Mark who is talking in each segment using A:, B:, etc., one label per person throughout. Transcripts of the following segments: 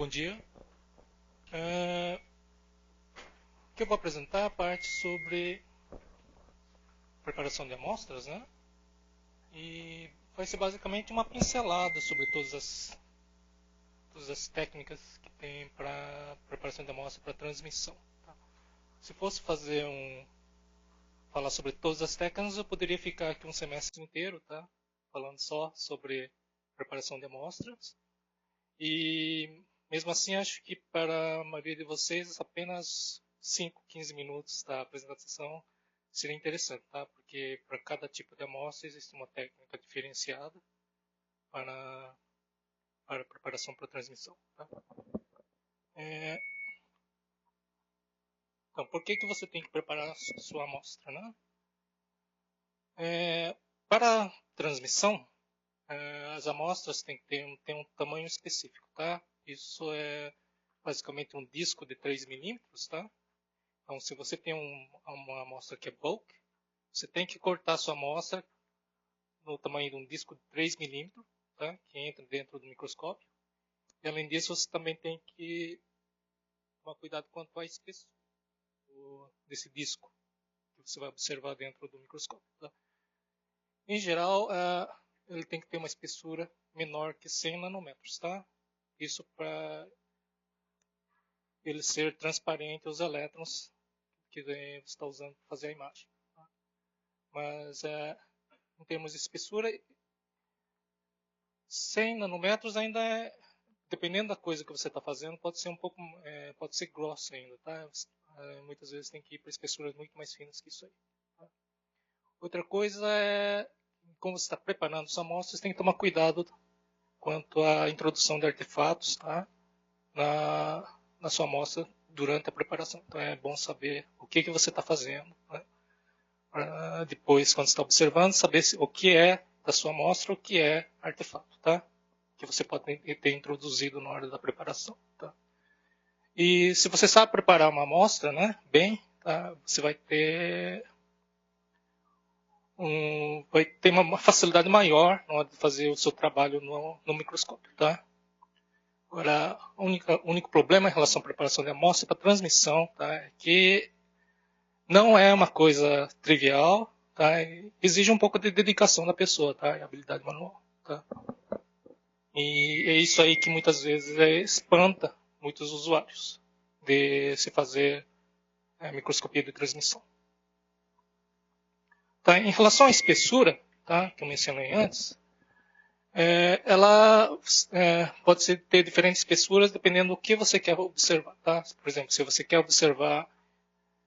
A: Bom dia. O que eu vou apresentar é a parte sobre preparação de amostras, né? E vai ser basicamente uma pincelada sobre todas as técnicas que tem para preparação de amostra para transmissão. Tá? Se fosse falar sobre todas as técnicas, eu poderia ficar aqui um semestre inteiro, tá? Falando só sobre preparação de amostras. E mesmo assim, acho que para a maioria de vocês, apenas 5, 15 minutos da apresentação seria interessante, tá? Porque para cada tipo de amostra existe uma técnica diferenciada para a preparação para a transmissão. Tá? Então, por que você tem que preparar a sua amostra? Né? Para a transmissão, as amostras têm que ter um tamanho específico. Tá? Isso é basicamente um disco de 3 milímetros. Tá? Então, se você tem uma amostra que é bulk, você tem que cortar a sua amostra no tamanho de um disco de 3 milímetros, tá? Que entra dentro do microscópio. E, além disso, você também tem que tomar cuidado quanto à espessura desse disco que você vai observar dentro do microscópio. Tá? Em geral, ele tem que ter uma espessura menor que 100 nanômetros. Tá? Isso para ele ser transparente aos elétrons que você está usando para fazer a imagem. Tá? Mas, em termos de espessura, 100 nanômetros ainda dependendo da coisa que você está fazendo, pode ser pode ser grosso ainda, tá? Muitas vezes tem que ir para espessuras muito mais finas que isso aí. Tá? Outra coisa é, como você está preparando sua amostra, você tem que tomar cuidado quanto à introdução de artefatos, tá? na sua amostra durante a preparação. Então é bom saber o que você está fazendo, né? Para depois, quando você está observando, saber o que é da sua amostra, o que é artefato, tá? Que você pode ter introduzido na hora da preparação. Tá? E se você sabe preparar uma amostra, né, bem, tá, você vai ter uma facilidade maior na hora de fazer o seu trabalho no microscópio. Tá? Agora, o único problema em relação à preparação de amostra para transmissão, tá, é que não é uma coisa trivial, tá, exige um pouco de dedicação da pessoa, tá, e habilidade manual. Tá? E é isso aí que muitas vezes espanta muitos usuários de se fazer microscopia de transmissão. Tá? Em relação à espessura, tá, que eu mencionei antes, ela pode ter diferentes espessuras dependendo do que você quer observar. Tá? Por exemplo, se você quer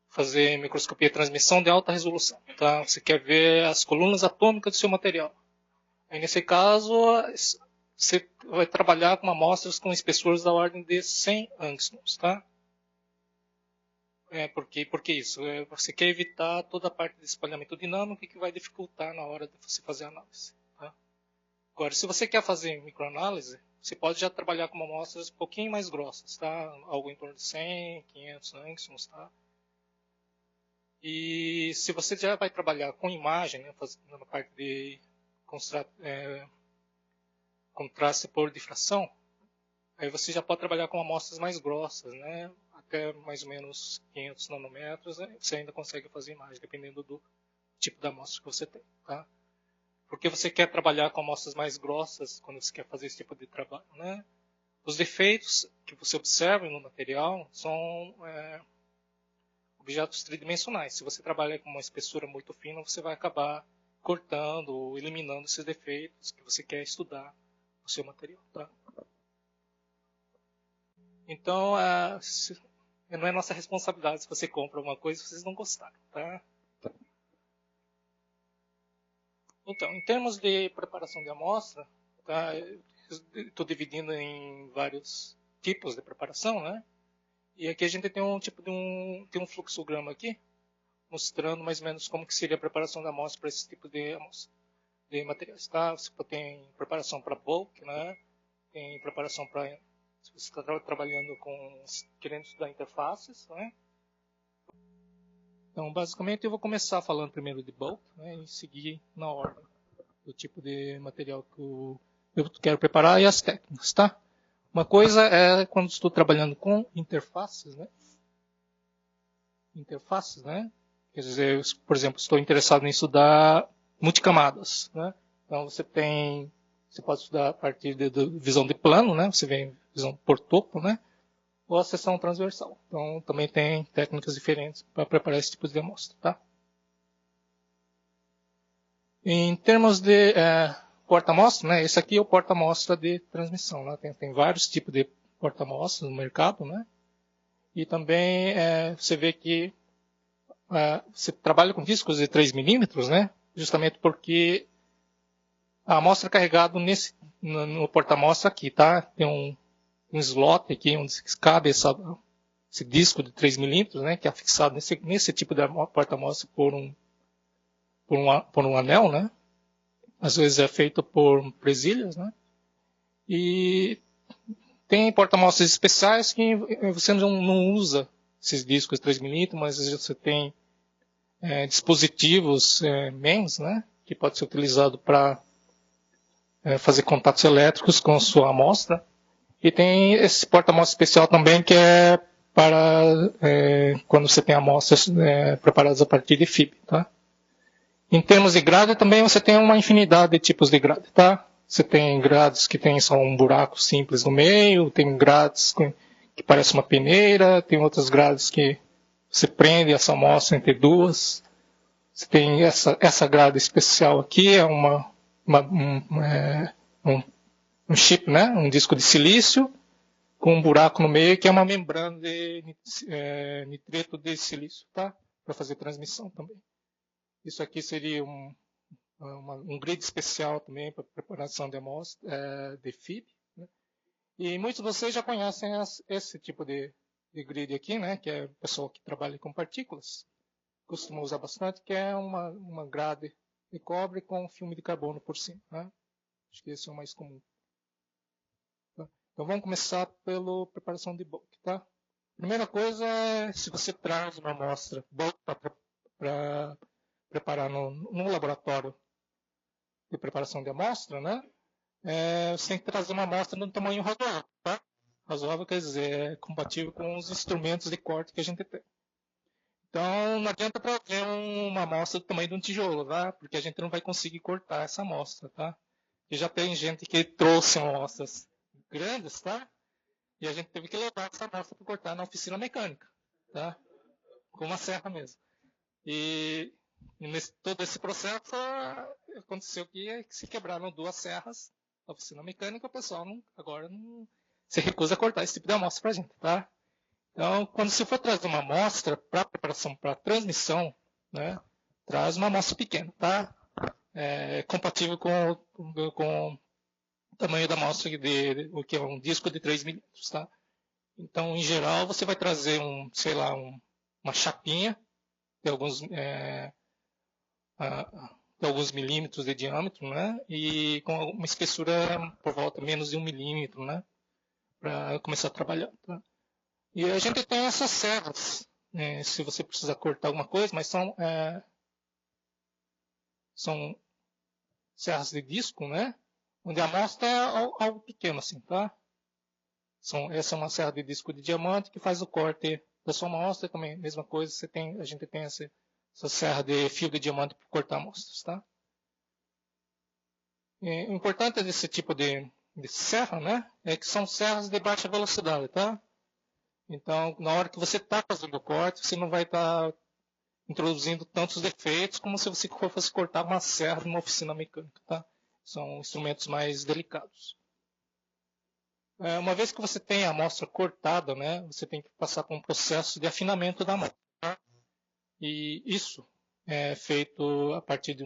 A: fazer microscopia de transmissão de alta resolução, tá? Você quer ver as colunas atômicas do seu material. Aí, nesse caso, você vai trabalhar com amostras com espessuras da ordem de 100 angstroms, tá? Por que isso? Você quer evitar toda a parte de espalhamento dinâmico que vai dificultar na hora de você fazer a análise. Tá? Agora, se você quer fazer microanálise, você pode já trabalhar com amostras um pouquinho mais grossas, tá? Algo em torno de 100, 500 angstroms, tá? E se você já vai trabalhar com imagem, né, fazendo a parte de contraste por difração, aí você já pode trabalhar com amostras mais grossas, né? Até mais ou menos 500 nanômetros, né? Você ainda consegue fazer imagem, dependendo do tipo de amostra que você tem. Tá? Porque você quer trabalhar com amostras mais grossas quando você quer fazer esse tipo de trabalho. Né? Os defeitos que você observa no material são objetos tridimensionais. Se você trabalha com uma espessura muito fina, você vai acabar cortando ou eliminando esses defeitos que você quer estudar no seu material. Tá? Então, não é nossa responsabilidade se você compra alguma coisa e vocês não gostaram. Tá? Então, em termos de preparação de amostra, tá? Estou dividindo em vários tipos de preparação, né? E aqui a gente tem tem um fluxograma aqui, mostrando mais ou menos como que seria a preparação da amostra para esse tipo de amostra, de materiais. Tá? Você tem preparação para bulk, né? Tem preparação para... Se você está trabalhando querendo estudar interfaces, né? Então, basicamente, eu vou começar falando primeiro de bulk, né? E seguir na ordem do tipo de material que eu quero preparar e as técnicas, tá? Uma coisa é quando estou trabalhando com interfaces, né? Interfaces, né? Quer dizer, por exemplo, estou interessado em estudar multicamadas, né? Então você pode estudar a partir de visão de plano, né? Você vê visão por topo, né? Ou a seção transversal. Então também tem técnicas diferentes para preparar esse tipo de amostra, tá? Em termos de porta-amostra, né? Esse aqui é o porta-amostra de transmissão, né? Tem vários tipos de porta-amostras no mercado, né? E também você vê que você trabalha com discos de 3 milímetros, né? Justamente porque a amostra é carregada no porta-amostra aqui, tá? Tem um slot aqui onde cabe esse disco de 3 milímetros, né? Que é fixado nesse tipo de porta-amostra por um anel, né? Às vezes é feito por presilhas, né? E tem porta-amostras especiais que você não usa esses discos de 3 milímetros, mas às vezes você tem dispositivos MEMS, né? Que pode ser utilizado para fazer contatos elétricos com a sua amostra. E tem esse porta-amostra especial também que é para quando você tem amostras preparadas a partir de fibra, tá? Em termos de grade também você tem uma infinidade de tipos de grade, tá? Você tem grades que tem só um buraco simples no meio, tem grades que parece uma peneira, tem outras grades que você prende essa amostra entre duas. Você tem essa grade especial aqui, é um chip, né? Um disco de silício com um buraco no meio que é uma membrana de nitreto de silício, tá? Para fazer transmissão também. Isso aqui seria um grid especial também para preparação de amostra de FIB. Né? E muitos de vocês já conhecem esse tipo de grid aqui, né? Que é o pessoal que trabalha com partículas. Costuma usar bastante, que é uma grade de cobre com filme de carbono por cima. Né? Acho que esse é o mais comum. Tá? Então vamos começar pela preparação de bulk. Tá? Primeira coisa é se você traz uma amostra bulk para preparar no laboratório de preparação de amostra, né? Você tem que trazer uma amostra de um tamanho razoável, tá? Razoável quer dizer, é compatível com os instrumentos de corte que a gente tem. Então, não adianta trazer uma amostra do tamanho de um tijolo, tá? Porque a gente não vai conseguir cortar essa amostra, tá? E já tem gente que trouxe amostras grandes, tá? E a gente teve que levar essa amostra para cortar na oficina mecânica, tá? Com uma serra mesmo. E todo esse processo aconteceu que se quebraram duas serras da oficina mecânica, o pessoal agora não se recusa a cortar esse tipo de amostra para a gente, tá? Então, quando você for trazer uma amostra para preparação para transmissão, né, traz uma amostra pequena, tá? Compatível com o tamanho da amostra o que é um disco de 3 milímetros, tá? Então, em geral, você vai trazer uma chapinha de alguns milímetros de diâmetro, né? E com uma espessura por volta menos de 1 milímetro, né? Para começar a trabalhar. Tá? E a gente tem essas serras, né? Se você precisar cortar alguma coisa, mas são serras de disco, né? Onde a amostra é algo pequeno, assim, tá? Essa é uma serra de disco de diamante que faz o corte da sua amostra, também mesma coisa. A gente tem essa serra de fio de diamante para cortar amostras, tá? O importante desse tipo de serra, né, é que são serras de baixa velocidade, tá? Então, na hora que você está fazendo o corte, você não vai estar introduzindo tantos defeitos como se você fosse cortar uma serra numa oficina mecânica, tá? São instrumentos mais delicados. Uma vez que você tem a amostra cortada, né, você tem que passar por um processo de afinamento da amostra. Tá? E isso é feito a partir de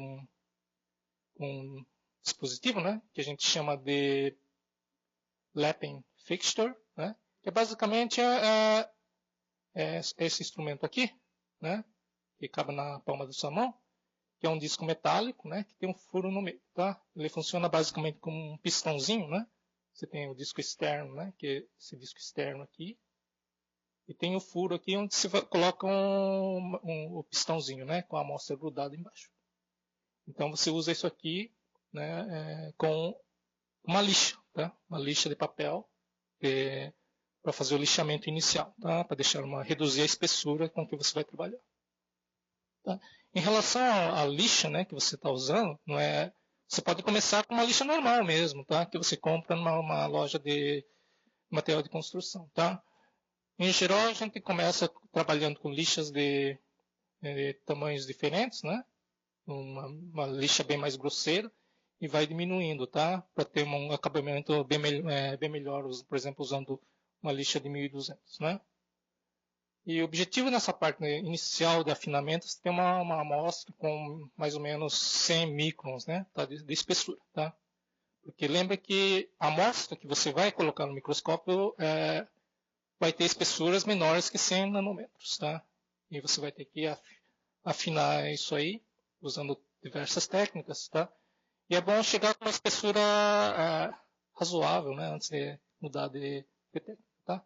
A: um dispositivo, né, que a gente chama de lapping fixture, né, que basicamente esse instrumento aqui, né, que cabe na palma da sua mão, que é um disco metálico, né, que tem um furo no meio, tá? Ele funciona basicamente como um pistãozinho, né? Você tem o disco externo, né, que é esse disco externo aqui, e tem o furo aqui onde você coloca o pistãozinho, né, com a amostra grudada embaixo. Então você usa isso aqui, né, com uma lixa, tá? Uma lixa de papel para fazer o lixamento inicial, tá? Para reduzir a espessura com que você vai trabalhar. Tá? Em relação à lixa, né, que você está usando, você pode começar com uma lixa normal mesmo, tá? Que você compra numa loja de material de construção, tá? Em geral, a gente começa trabalhando com lixas de tamanhos diferentes, né? Uma lixa bem mais grosseira e vai diminuindo, tá? Para ter um acabamento bem melhor, por exemplo, usando uma lixa de 1200, né? E o objetivo nessa parte inicial de afinamento é ter uma amostra com mais ou menos 100 microns, né? Tá? De espessura, tá? Porque lembra que a amostra que você vai colocar no microscópio vai ter espessuras menores que 100 nanômetros, tá? E você vai ter que afinar isso aí usando diversas técnicas, tá? E é bom chegar com uma espessura razoável, né? Antes de mudar de técnica, tá?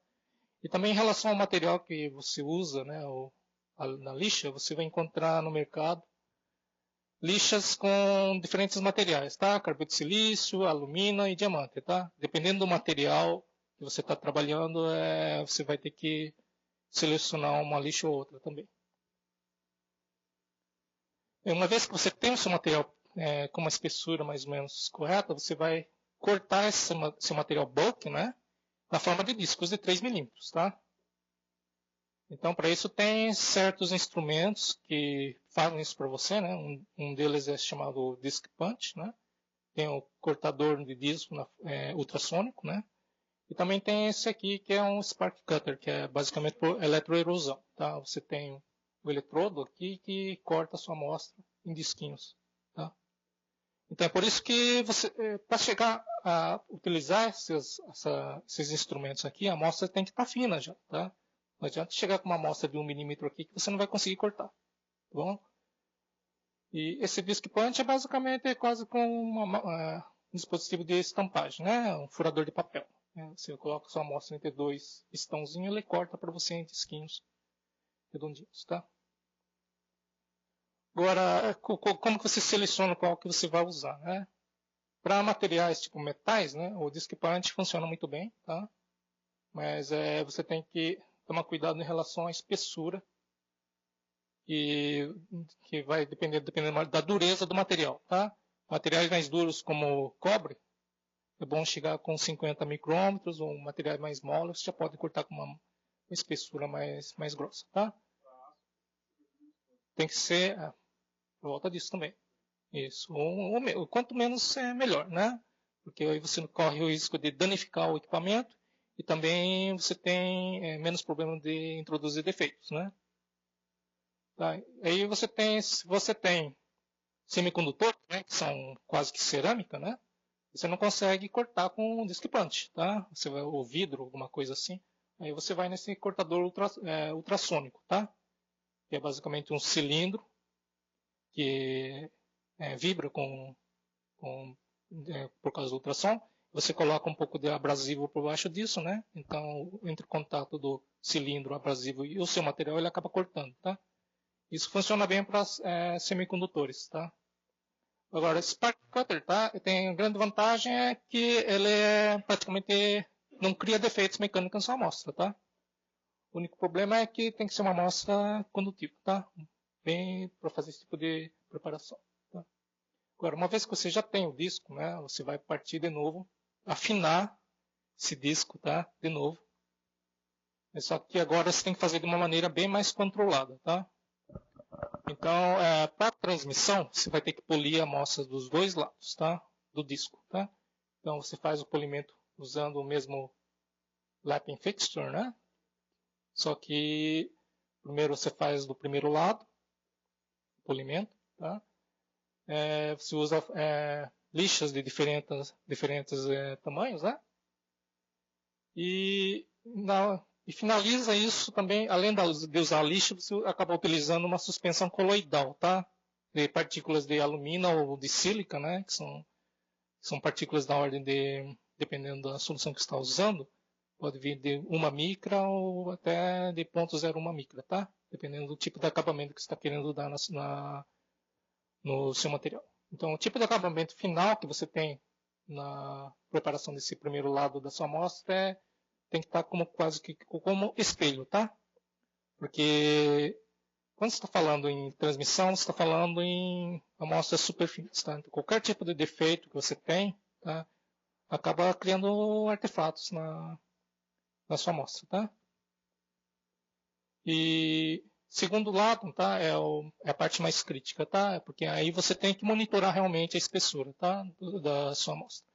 A: E também em relação ao material que você usa, né? Na lixa, você vai encontrar no mercado lixas com diferentes materiais, tá? Carbono de silício, alumina e diamante, tá? Dependendo do material que você está trabalhando, você vai ter que selecionar uma lixa ou outra também. Uma vez que você tem o seu material com uma espessura mais ou menos correta, você vai cortar seu material bulk, né? Na forma de discos de 3 milímetros, tá? Então, para isso tem certos instrumentos que fazem isso para você, né? Um deles é chamado Disc Punch, né? Tem o cortador de disco ultrassônico, né? E também tem esse aqui que é um Spark Cutter, que é basicamente por eletroerosão, tá? Você tem o eletrodo aqui que corta a sua amostra em disquinhos, tá? Então é por isso que para chegar a utilizar esses instrumentos aqui, a amostra tem que estar fina já, tá? Não adianta chegar com uma amostra de 1 milímetro aqui que você não vai conseguir cortar, tá bom? E esse Disc Punch é basicamente quase como um dispositivo de estampagem, né? Um furador de papel. Você coloca sua amostra entre 2 pistãozinhos e ele corta para você em disquinhos redondinhos, tá? Agora, como que você seleciona qual que você vai usar, né? Para materiais tipo metais, né? O Disc Punch funciona muito bem, tá? Mas você tem que tomar cuidado em relação à espessura que vai dependendo da dureza do material, tá? Materiais mais duros como cobre, é bom chegar com 50 micrômetros, ou materiais mais moles, você já pode cortar com uma espessura mais grossa, tá? Tem que ser por volta disso também. Isso. Quanto menos é melhor, né? Porque aí você não corre o risco de danificar o equipamento e também você tem menos problema de introduzir defeitos, né? Tá? Aí você tem semicondutores, né, que são quase que cerâmica, né? Você não consegue cortar com um disc punch, tá? Você vai ou vidro, alguma coisa assim. Aí você vai nesse cortador ultrassônico, tá? Que é basicamente um cilindro que vibra por causa do ultrassom. Você coloca um pouco de abrasivo por baixo disso, né? Então, entre o contato do cilindro, abrasivo e o seu material, ele acaba cortando, tá? Isso funciona bem para semicondutores, tá? Agora, esse Spark Cutter, tá? Tem a grande vantagem é que ele praticamente não cria defeitos mecânicos na sua amostra, tá? O único problema é que tem que ser uma amostra condutiva, tá? Bem para fazer esse tipo de preparação, tá? Agora, uma vez que você já tem o disco, né? Você vai partir de novo, afinar esse disco, tá? De novo. Só que agora você tem que fazer de uma maneira bem mais controlada, tá? Então, para transmissão, você vai ter que polir a amostra dos dois lados, tá? Do disco, tá? Então, você faz o polimento usando o mesmo lapping fixture, né? Só que primeiro você faz do primeiro lado, o polimento, tá? Você usa lixas de diferentes tamanhos, né? E finaliza isso também, além de usar lixa, você acaba utilizando uma suspensão coloidal, tá? De partículas de alumínio ou de sílica, né? Que são partículas da ordem de, dependendo da solução que você está usando, pode vir de 1 micra ou até de 0,01 micra, tá? Dependendo do tipo de acabamento que você está querendo dar no seu material. Então, o tipo de acabamento final que você tem na preparação desse primeiro lado da sua amostra tem que estar como quase que como espelho, tá? Porque quando você está falando em transmissão, você está falando em amostras super finas, tá? Então, qualquer tipo de defeito que você tem, tá? Acaba criando artefatos na sua amostra, tá? E segundo lado, tá? É a parte mais crítica, tá? Porque aí você tem que monitorar realmente a espessura, tá? Da sua amostra.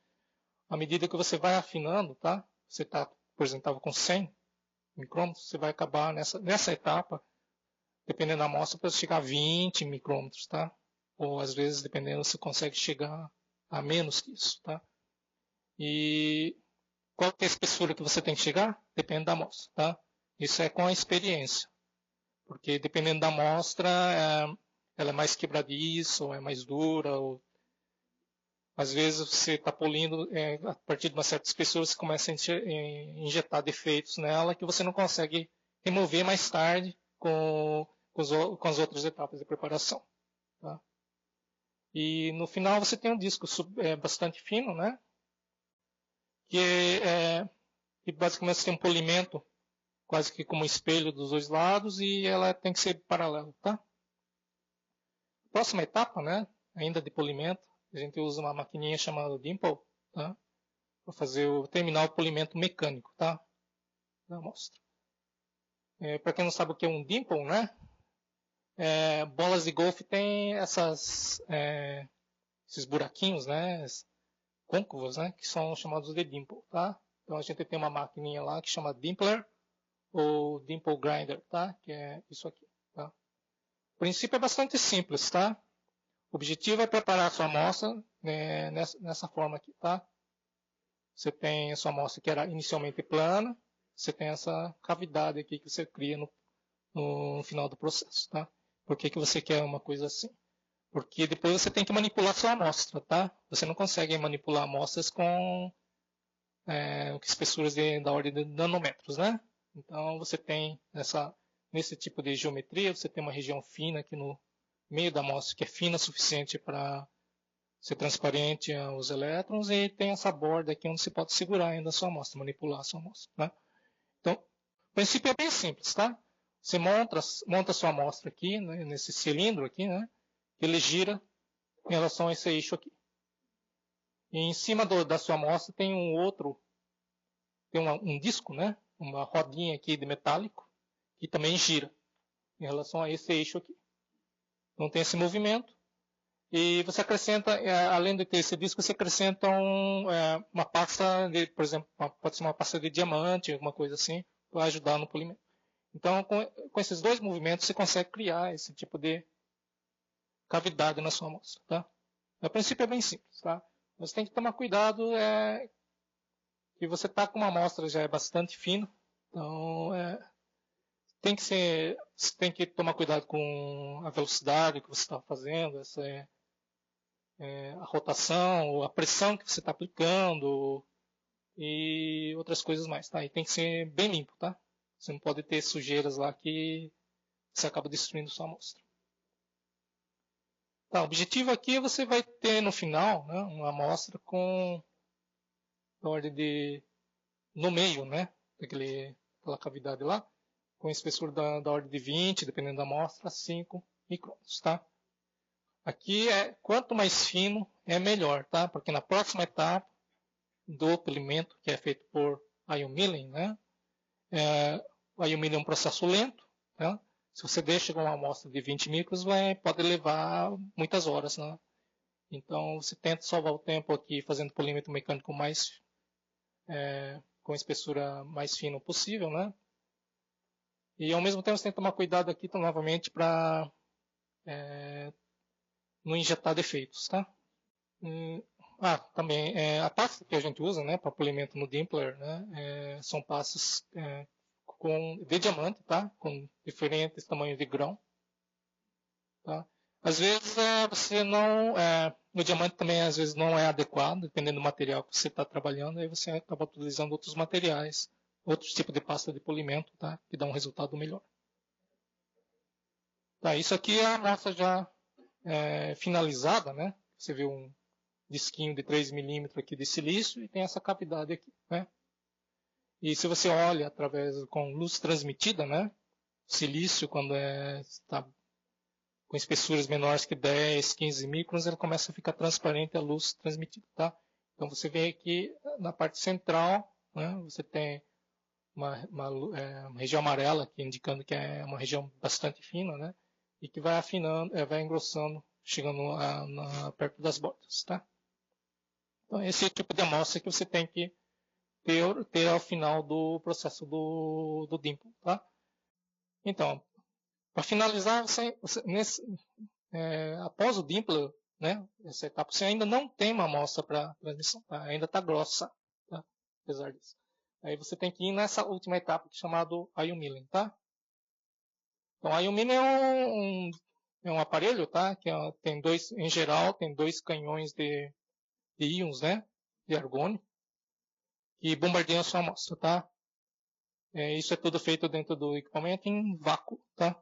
A: À medida que você vai afinando, tá? Você está, por exemplo, estava com 100 micrômetros, você vai acabar nessa etapa, dependendo da amostra, para chegar a 20 micrômetros, tá? Ou às vezes, dependendo, você consegue chegar a menos que isso, tá? E qual que é a espessura que você tem que chegar? Depende da amostra, tá? Isso é com a experiência. Porque dependendo da amostra, ela é mais quebradiça, ou é mais dura, ou às vezes você está polindo, a partir de uma certa espessura, você começa a injetar defeitos nela que você não consegue remover mais tarde com as outras etapas de preparação. Tá? E no final você tem um disco bastante fino, né? Que basicamente você tem um polimento quase que como um espelho dos dois lados e ela tem que ser paralela. Tá? Próxima etapa, né? Ainda de polimento, a gente usa uma maquininha chamada Dimple, tá? Para terminar o polimento mecânico, tá? Da amostra. Para quem não sabe o que é um Dimple, né? Bolas de golfe tem esses buraquinhos, né? Côncavos, né? Que são chamados de Dimple, tá? Então a gente tem uma maquininha lá que chama Dimpler ou Dimple Grinder, tá? Que é isso aqui, tá? O princípio é bastante simples, tá? O objetivo é preparar a sua amostra nessa forma aqui, tá? Você tem a sua amostra que era inicialmente plana, você tem essa cavidade aqui que você cria no final do processo, tá? Por que você quer uma coisa assim? Porque depois você tem que manipular a sua amostra, tá? Você não consegue manipular amostras com espessuras da ordem de nanômetros, né? Então você tem nesse tipo de geometria, você tem uma região fina aqui no meio da amostra, que é fina o suficiente para ser transparente aos elétrons, e tem essa borda aqui onde você pode segurar ainda a sua amostra, manipular a sua amostra. Né? Então, o princípio é bem simples, tá? Você monta a sua amostra aqui, né, nesse cilindro aqui, né? Ele gira em relação a esse eixo aqui. E em cima da sua amostra tem um disco, né? Uma rodinha aqui de metálico, que também gira em relação a esse eixo aqui. Então tem esse movimento. E você acrescenta, além de ter esse disco, você acrescenta uma pasta, por exemplo, pode ser uma pasta de diamante, alguma coisa assim, para ajudar no polimento. Então, com esses dois movimentos, você consegue criar esse tipo de cavidade na sua amostra. Tá? O princípio é bem simples. Tá? Você tem que tomar cuidado que você está com uma amostra já é bastante fina, então você tem que tomar cuidado com a velocidade que você está fazendo, a rotação, a pressão que você está aplicando e outras coisas mais, tá? E tem que ser bem limpo, tá? Você não pode ter sujeiras lá que você acaba destruindo sua amostra. Tá, o objetivo aqui é você vai ter no final, né, uma amostra com a ordem no meio, né, daquela cavidade lá, com espessura da ordem de 20, dependendo da amostra, 5 micrômetros, tá? Aqui quanto mais fino é melhor, tá? Porque na próxima etapa do polimento, que é feito por ion milling, né? O ion milling é um processo lento, né? Se você deixa com uma amostra de 20 micros, pode levar muitas horas, né? Então você tenta salvar o tempo aqui fazendo polimento mecânico com espessura mais fina possível, né? E ao mesmo tempo você tem que tomar cuidado aqui novamente para não injetar defeitos, tá? Também a pasta que a gente usa, né, para polimento no Dimpler, né, são pastas de diamante, tá? Com diferentes tamanhos de grão, tá? Às vezes o diamante também às vezes não é adequado, dependendo do material que você está trabalhando, aí você acaba utilizando outros materiais, outros tipos de pasta de polimento, tá? Que dá um resultado melhor. Tá, isso aqui é a amostra já finalizada, né? Você vê um disquinho de 3 milímetros aqui de silício e tem essa cavidade aqui, né? E se você olha através com luz transmitida, né? Silício, quando está com espessuras menores que 10, 15 microns, ele começa a ficar transparente a luz transmitida, tá? Então você vê aqui na parte central, né, você tem uma região amarela aqui, indicando que é uma região bastante fina, né? E que vai afinando, vai engrossando, chegando perto das bordas, tá? Então esse é o tipo de amostra que você tem que ter ao final do processo do DIMPLE, tá? Então, para finalizar, após o DIMPLE, né, essa etapa, você ainda não tem uma amostra para transmissão, tá? Ainda está grossa, tá? Apesar disso. Aí você tem que ir nessa última etapa, que é chamado ion milling, tá? Então, ion milling é um aparelho, tá? Que tem em geral, tem dois canhões de íons, né? De argônio, que bombardeiam a sua amostra, tá? Isso é tudo feito dentro do equipamento em vácuo, tá?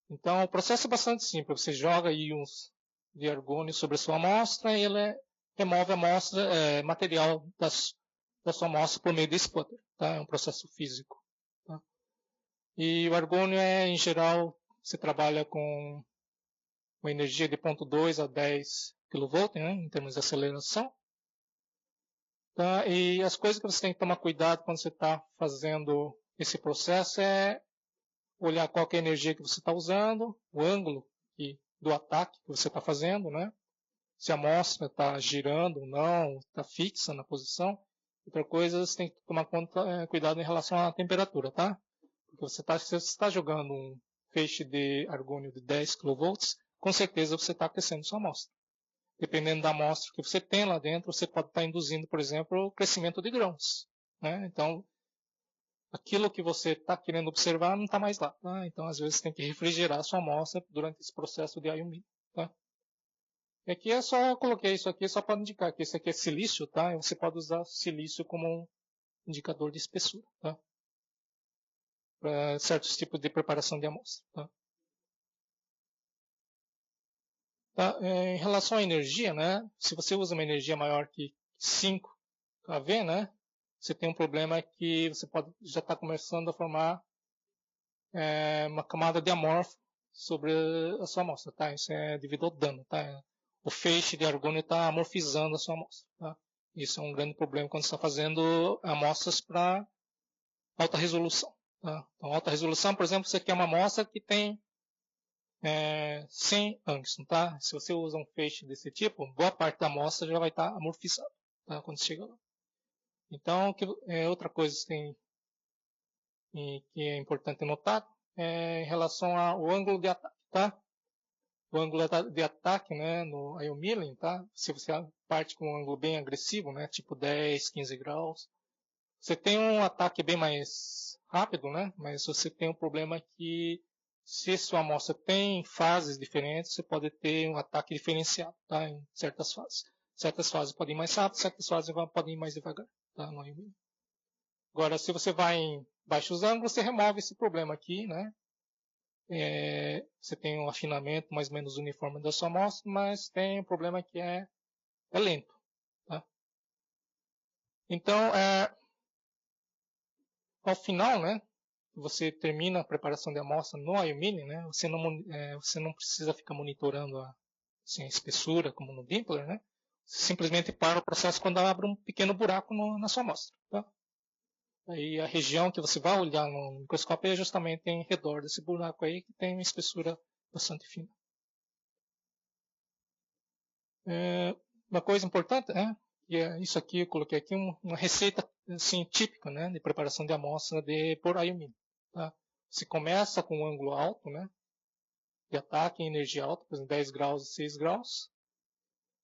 A: Então, o processo é bastante simples. Você joga íons de argônio sobre a sua amostra e ele remove a amostra, material da sua amostra por meio de sputter, tá? É um processo físico, tá? E o argônio em geral, você trabalha com uma energia de 0,2 a 10 kV, né, em termos de aceleração. Tá? E as coisas que você tem que tomar cuidado quando você está fazendo esse processo é olhar qual que é a energia que você está usando, o ângulo do ataque que você está fazendo, né? Se a amostra está girando ou não, está fixa na posição. Outra coisa, você tem que tomar cuidado em relação à temperatura, tá? Porque se você está jogando um feixe de argônio de 10 kV, com certeza você está aquecendo sua amostra. Dependendo da amostra que você tem lá dentro, você pode estar induzindo, por exemplo, o crescimento de grãos, né? Então, aquilo que você está querendo observar não está mais lá, tá? Então, às vezes, você tem que refrigerar a sua amostra durante esse processo de ion milling, tá? E aqui eu coloquei isso aqui só para indicar que isso aqui é silício, tá? E você pode usar silício como um indicador de espessura, tá? Para certos tipos de preparação de amostra, tá? Tá? Em relação à energia, né? Se você usa uma energia maior que 5 kV, né? Você tem um problema que você pode já estar começando a formar uma camada de amorfo sobre a sua amostra, tá? Isso é devido ao dano, tá? O feixe de argônio está amorfizando a sua amostra, tá? Isso é um grande problema quando você está fazendo amostras para alta resolução, tá? Então, alta resolução, por exemplo, você quer uma amostra que tem 100 angstrom, tá? Se você usa um feixe desse tipo, boa parte da amostra já vai estar amorfizada, tá? Quando você chega lá. Então, outra coisa que é importante notar em relação ao ângulo de ataque, tá? O ângulo de ataque, né, no ion milling, tá? Se você parte com um ângulo bem agressivo, né, tipo 10, 15 graus, você tem um ataque bem mais rápido, né? Mas você tem um problema que se sua amostra tem fases diferentes, você pode ter um ataque diferenciado, tá? Em certas fases. Certas fases podem ir mais rápido, certas fases podem ir mais devagar, tá? No ion milling. Agora, se você vai em baixos ângulos, você remove esse problema aqui, né? Você tem um afinamento mais ou menos uniforme da sua amostra, mas tem um problema que é lento. Tá? Então, ao final, né, você termina a preparação da amostra no ion milling, né, você não precisa ficar monitorando assim, a espessura como no Dimpler, né? Você simplesmente para o processo quando abre um pequeno buraco na sua amostra. Tá? Aí a região que você vai olhar no microscópio é justamente em redor desse buraco aí, que tem uma espessura bastante fina. Uma coisa importante, e isso aqui eu coloquei aqui, uma receita assim, típica, né, de preparação de amostra por ion milling. Tá? Você começa com um ângulo alto, né, de ataque em energia alta, por exemplo, 10 graus e 6 graus,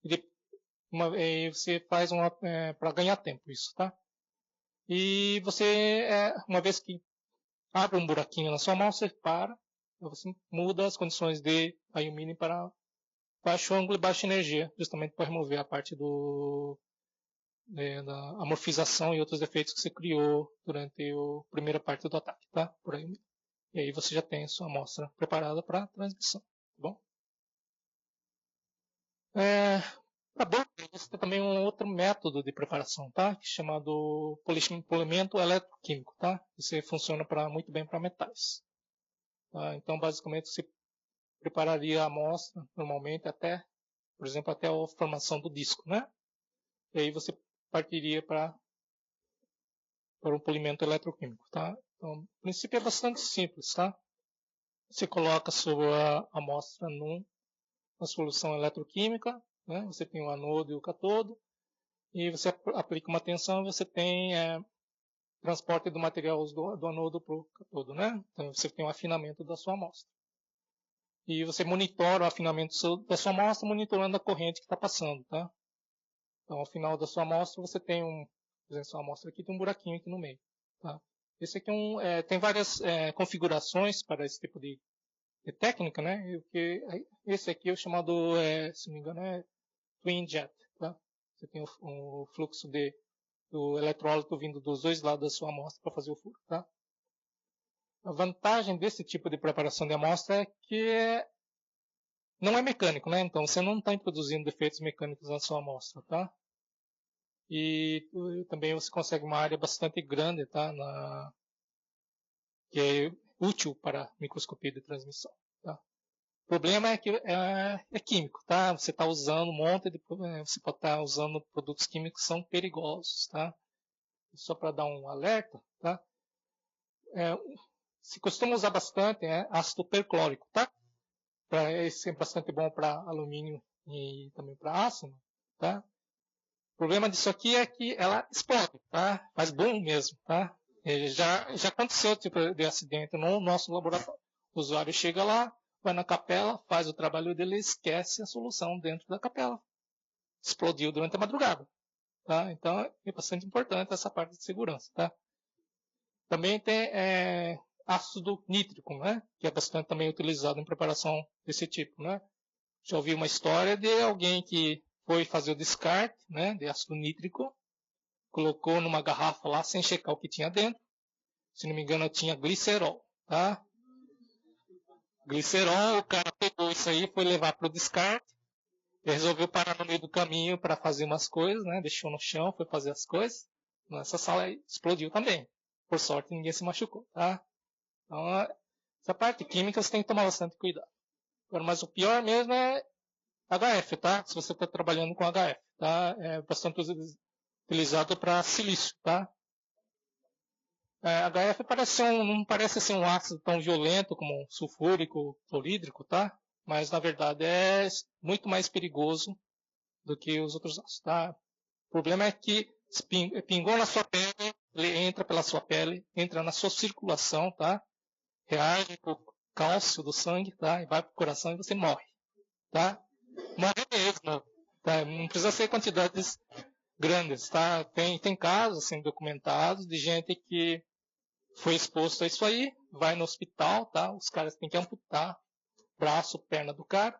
A: e você faz para ganhar tempo isso, tá? E você, uma vez que abre um buraquinho na sua amostra, você para, você muda as condições de ion milling para baixo ângulo e baixa energia, justamente para remover a parte da amorfização e outros efeitos que você criou durante a primeira parte do ataque, tá? Por aí. E aí você já tem a sua amostra preparada para transmissão, tá bom? Tá bom, Existe também um outro método de preparação, tá? Que é chamado polimento eletroquímico, tá? Isso funciona muito bem para metais. Tá? Então, basicamente, você prepararia a amostra normalmente até, por exemplo, até a formação do disco, né? E aí você partiria para um polimento eletroquímico, tá? Então, o princípio é bastante simples, tá? Você coloca a sua amostra numa solução eletroquímica, né? Você tem o anodo e o catodo, e você aplica uma tensão, você tem transporte do material do anodo para o catodo, né? Então você tem um afinamento da sua amostra. E você monitora o afinamento da sua amostra monitorando a corrente que está passando, tá? Então, ao final da sua amostra, você tem por exemplo, sua amostra aqui tem um buraquinho aqui no meio, tá? Esse aqui tem várias configurações para esse tipo de técnica, né? Esse aqui é o chamado, se não me engano, é twin jet, tá? Você tem o fluxo do eletrólito vindo dos dois lados da sua amostra para fazer o furo, tá? A vantagem desse tipo de preparação de amostra é que não é mecânico, né? Então você não está introduzindo defeitos mecânicos na sua amostra, tá? E também você consegue uma área bastante grande, tá? Que é útil para microscopia de transmissão, tá? O problema é que é químico, tá? Você está usando você pode estar usando produtos químicos que são perigosos, tá? Só para dar um alerta, tá? Se costuma usar bastante ácido perclórico, tá? Esse é bastante bom para alumínio e também para aço, tá? O problema disso aqui é que ela explode, tá? Mas bom mesmo, tá? Já aconteceu tipo de acidente no nosso laboratório. O usuário chega lá, vai na capela, faz o trabalho dele e esquece a solução dentro da capela. Explodiu durante a madrugada, tá? Então é bastante importante essa parte de segurança, tá? Também tem ácido nítrico, né? Que é bastante também utilizado em preparação desse tipo, né? Já ouvi uma história de alguém que foi fazer o descarte, né, de ácido nítrico, colocou numa garrafa lá sem checar o que tinha dentro. Se não me engano, tinha glicerol, tá? Glicerol, o cara pegou isso aí, foi levar para o descarte, resolveu parar no meio do caminho para fazer umas coisas, né? Deixou no chão, foi fazer as coisas. Nessa sala aí, explodiu também. Por sorte, ninguém se machucou, tá? Então, essa parte química você tem que tomar bastante cuidado. Agora, mas o pior mesmo é HF, tá? Se você está trabalhando com HF, tá? É bastante utilizado para silício, tá? HF não parece ser um ácido tão violento como sulfúrico, clorídrico, tá? Mas na verdade é muito mais perigoso do que os outros ácidos, tá? O problema é que pingou na sua pele, ele entra pela sua pele, entra na sua circulação, tá? Reage com o cálcio do sangue, tá? E vai para o coração e você morre, tá? Morre mesmo, tá? Não precisa ser quantidades grandes, tá? Tem casos assim, documentados de gente que foi exposto a isso aí, vai no hospital, tá? Os caras têm que amputar braço, perna do cara.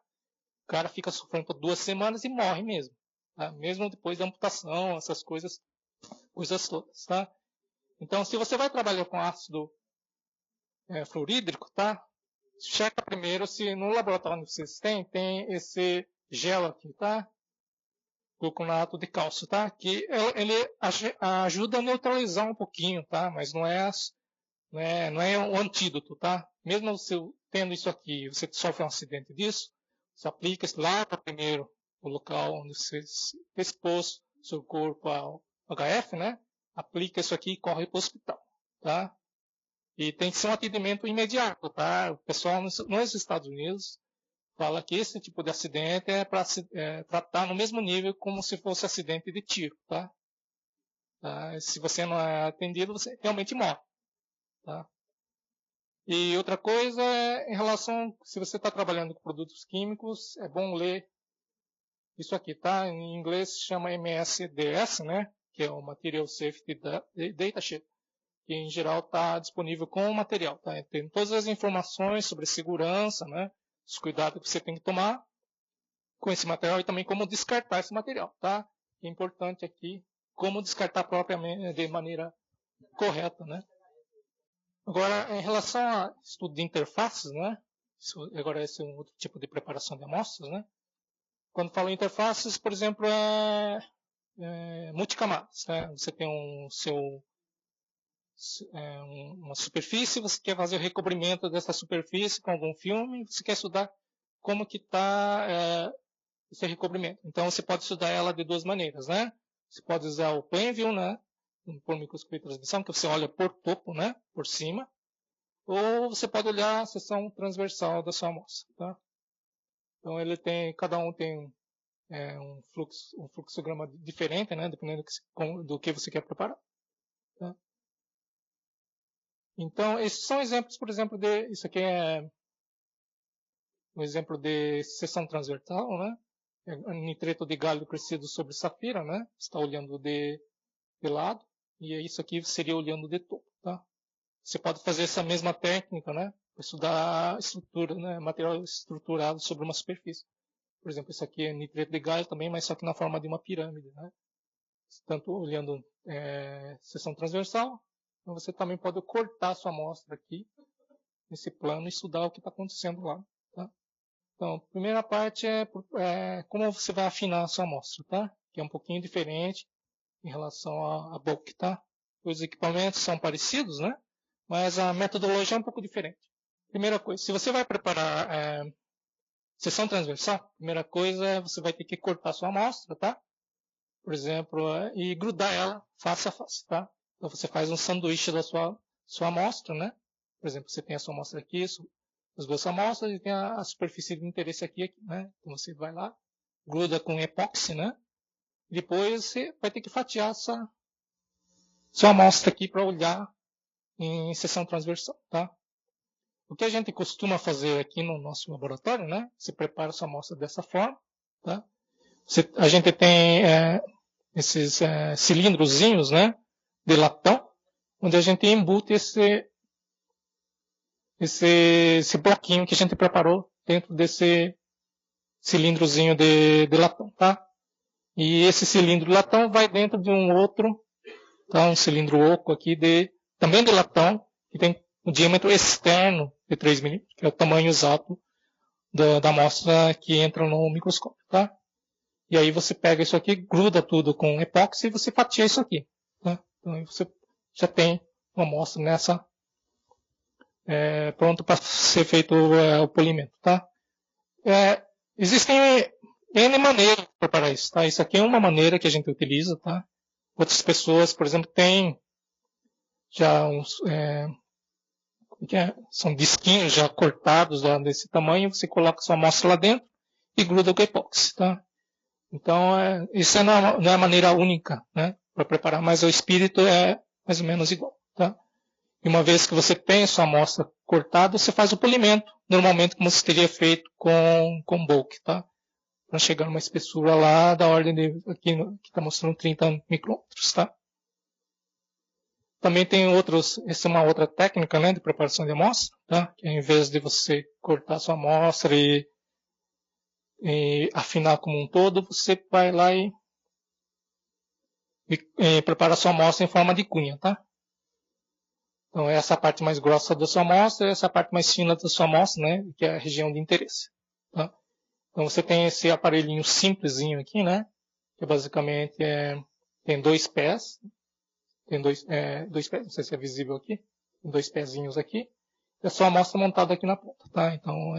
A: O cara fica sofrendo por 2 semanas e morre mesmo, tá? Mesmo depois da amputação, essas coisas todas, tá? Então, se você vai trabalhar com ácido fluorídrico, tá? Checa primeiro se no laboratório que vocês tem esse gel aqui, tá? Gluconato de cálcio, tá? Que ele ajuda a neutralizar um pouquinho, tá? Mas não é um antídoto, tá? Mesmo você tendo isso aqui, você sofre um acidente disso, você aplica, lava primeiro o local onde você expôs seu corpo ao HF, né? Aplica isso aqui e corre para o hospital, tá? E tem que ser um atendimento imediato, tá? O pessoal nos Estados Unidos fala que esse tipo de acidente é para tratar no mesmo nível como se fosse acidente de tiro, tá? Se você não é atendido, você realmente morre, tá? E outra coisa em relação, se você está trabalhando com produtos químicos, é bom ler isso aqui, tá? Em inglês se chama MSDS, né? Que é o Material Safety Datasheet, que em geral está disponível com o material, tá? Tem todas as informações sobre segurança, né? Os cuidados que você tem que tomar com esse material e também como descartar esse material, tá? É importante aqui como descartar propriamente de maneira correta, né? Agora, em relação a estudo de interfaces, né? Agora esse é um outro tipo de preparação de amostras, né? Quando falo em interfaces, por exemplo, multicamadas. Né? Você tem uma superfície, você quer fazer o recobrimento dessa superfície com algum filme, você quer estudar como que está esse recobrimento. Então, você pode estudar ela de duas maneiras. Né? Você pode usar o plane view, né? Por microscopia de transmissão, que você olha por topo, né? Por cima. Ou você pode olhar a seção transversal da sua amostra. Tá? Então, cada um tem um fluxograma diferente, né? Dependendo do que você quer preparar. Tá? Então, esses são exemplos, por exemplo, isso aqui é um exemplo de seção transversal, né? Nitreto de galho crescido sobre safira, né? Você está olhando de lado, e isso aqui seria olhando de topo, tá? Você pode fazer essa mesma técnica, né? Para estudar a estrutura, né? Material estruturado sobre uma superfície. Por exemplo, isso aqui é nitreto de galho também, mas só que na forma de uma pirâmide, né? Tanto olhando seção transversal, então você também pode cortar a sua amostra aqui, nesse plano, e estudar o que está acontecendo lá. Tá? Então, a primeira parte é como você vai afinar a sua amostra, tá? Que é um pouquinho diferente em relação a bulk, tá? Os equipamentos são parecidos, né? Mas a metodologia é um pouco diferente. Primeira coisa, se você vai preparar seção transversal, primeira coisa é você vai ter que cortar a sua amostra, tá? Por exemplo, e grudar ela face a face, tá? Então você faz um sanduíche da sua amostra, né? Por exemplo, você tem a sua amostra aqui, as duas amostras, e tem a superfície de interesse aqui, né? Então você vai lá, gruda com epóxi, né? E depois você vai ter que fatiar essa sua amostra aqui para olhar em seção transversal, tá? O que a gente costuma fazer aqui no nosso laboratório, né? Você prepara a sua amostra dessa forma, tá? A gente tem esses cilindrozinhos, né, de latão, onde a gente embute esse bloquinho que a gente preparou dentro desse cilindrozinho de latão, tá? E esse cilindro de latão vai dentro de um outro, tá? Um cilindro oco aqui também de latão, que tem um diâmetro externo de 3 milímetros, que é o tamanho exato da amostra que entra no microscópio, tá? E aí você pega isso aqui, gruda tudo com epóxi e você fatia isso aqui. Tá? Então aí você já tem uma amostra pronto para ser feito o polimento. Tá? Existem N maneiras de preparar isso. Tá? Isso aqui é uma maneira que a gente utiliza. Tá? Outras pessoas, por exemplo, têm já são disquinhos já cortados já desse tamanho, você coloca sua amostra lá dentro e gruda com epóxi. Tá? Então, isso não é a maneira única, né, para preparar, mas o espírito é mais ou menos igual. Tá? E uma vez que você tem a sua amostra cortada, você faz o polimento, normalmente como você teria feito com bulk, tá? Para chegar numa espessura lá da ordem aqui que está mostrando 30 micrômetros. Tá? Também tem essa é uma outra técnica, né, de preparação de amostra, tá? Que ao invés de você cortar a sua amostra e afinar como um todo, você vai lá e prepara a sua amostra em forma de cunha, tá? Então, essa é a parte mais grossa da sua amostra, essa é a parte mais fina da sua amostra, né? Que é a região de interesse, tá? Então, você tem esse aparelhinho simplesinho aqui, né? Que basicamente tem dois pés, dois pés, não sei se é visível aqui, tem dois pezinhos aqui, e a sua amostra montada aqui na ponta, tá? Então,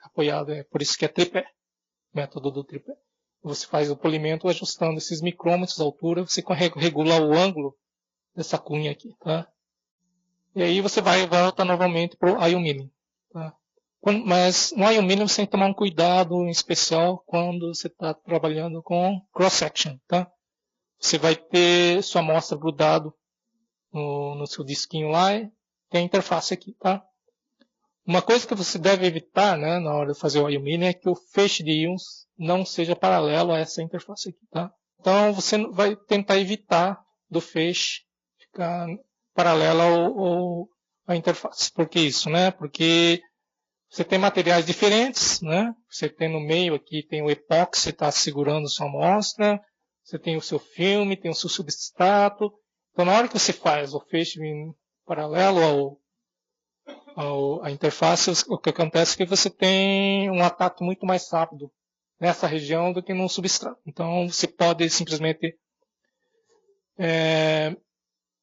A: apoiado, por isso que é tripé. Método do tripé. Você faz o polimento ajustando esses micrômetros de altura, você regula o ângulo dessa cunha aqui, tá? E aí você volta novamente para o ion milling, tá? Mas no ion milling você tem que tomar um cuidado em especial quando você está trabalhando com cross-section, tá? Você vai ter sua amostra grudado no seu disquinho lá e tem a interface aqui, tá? Uma coisa que você deve evitar, né, na hora de fazer o ion milling é que o feixe de íons não seja paralelo a essa interface aqui, tá? Então você vai tentar evitar do feixe ficar paralelo à interface. Por que isso, né? Porque você tem materiais diferentes, né? Você tem no meio aqui, tem o epóxi que está segurando sua amostra, você tem o seu filme, tem o seu substrato. Então na hora que você faz o feixe paralelo a interface, o que acontece é que você tem um ataque muito mais rápido nessa região do que no substrato. Então, você pode simplesmente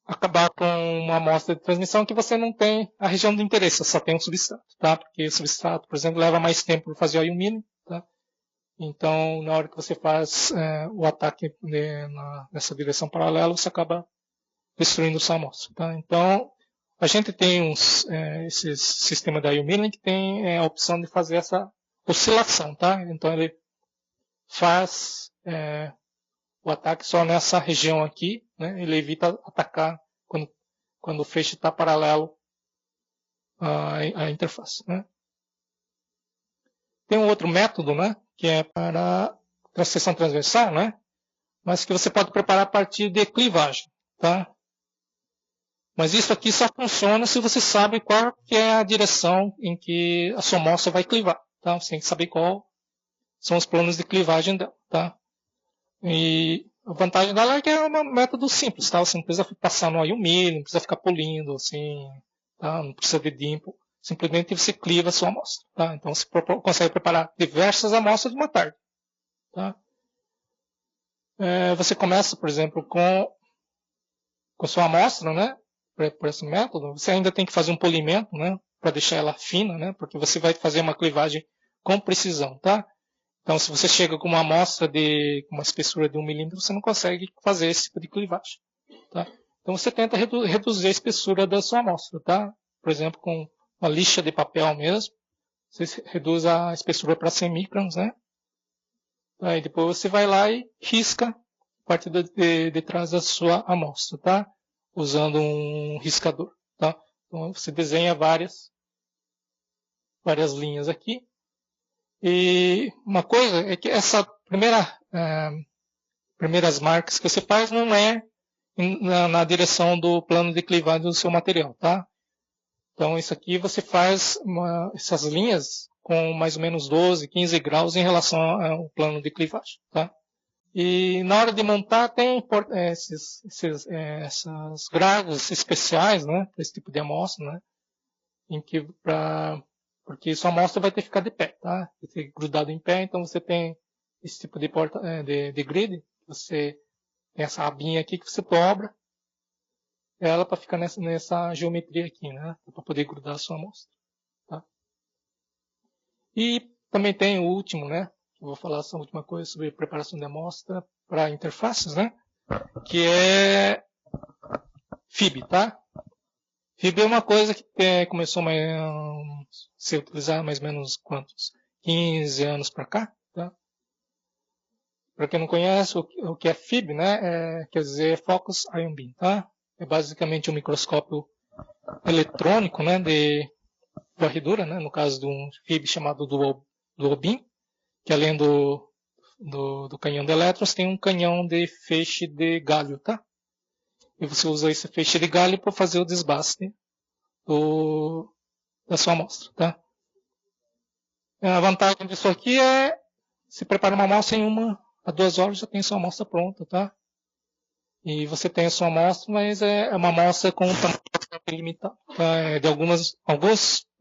A: acabar com uma amostra de transmissão que você não tem a região de interesse, só tem o substrato, tá? Porque o substrato, por exemplo, leva mais tempo para fazer o ion milling, tá? Então, na hora que você faz o ataque nessa direção paralela, você acaba destruindo sua amostra, tá? Então, a gente tem esse sistema da ion milling que tem a opção de fazer essa oscilação, tá? Então, ele faz o ataque só nessa região aqui, né? Ele evita atacar quando o feixe está paralelo à interface, né? Tem um outro método, né? Que é para seção transversal, né? Mas que você pode preparar a partir de clivagem, tá? Mas isso aqui só funciona se você sabe qual que é a direção em que a sua amostra vai clivar, tá? Você tem que saber qual são os planos de clivagem dela, tá? E a vantagem dela é que é um método simples, tá? Você não precisa passar no ion milling, não precisa ficar polindo, assim, tá? Não precisa de dimple. Simplesmente você cliva a sua amostra, tá? Então você consegue preparar diversas amostras de uma tarde, tá? Você começa, por exemplo, com a sua amostra, né? Por esse método. Você ainda tem que fazer um polimento, né? Para deixar ela fina, né? Porque você vai fazer uma clivagem com precisão, tá? Então, se você chega com uma amostra com uma espessura de 1 milímetro, você não consegue fazer esse tipo de clivagem, tá? Então, você tenta reduzir a espessura da sua amostra, tá? Por exemplo, com uma lixa de papel mesmo, você reduz a espessura para 100 microns, né? Aí depois você vai lá e risca a parte de trás da sua amostra, tá? Usando um riscador, tá? Então, você desenha várias linhas aqui. E uma coisa é que essa primeiras marcas que você faz não é na direção do plano de clivagem do seu material, tá? Então isso aqui você faz essas linhas com mais ou menos 12, 15 graus em relação ao plano de clivagem, tá? E na hora de montar tem essas grades especiais, né, para esse tipo de amostra, né, porque sua amostra vai ter que ficar de pé, tá? Vai ter grudado em pé, então você tem esse tipo de grid, você tem essa abinha aqui que você dobra ela para ficar nessa geometria aqui, né? Para poder grudar a sua amostra, tá? E também tem o último, né? Eu vou falar essa última coisa sobre preparação de amostra para interfaces, né? Que é FIB, tá? FIB é uma coisa que começou a ser utilizada mais ou menos quantos? 15 anos para cá, tá? Para quem não conhece, o que é FIB, né? Quer dizer Focus Ion Beam, tá? É basicamente um microscópio eletrônico, né? De varredura, né? No caso de um FIB chamado Dual Beam, que além do canhão de elétrons, tem um canhão de feixe de galho, tá? E você usa esse feixe de galho para fazer o desbaste da sua amostra, tá? A vantagem disso aqui é se prepara uma amostra em 1 a 2 horas já tem sua amostra pronta, tá? E você tem a sua amostra, mas é uma amostra com um tamanho limitado, tá? É de alguns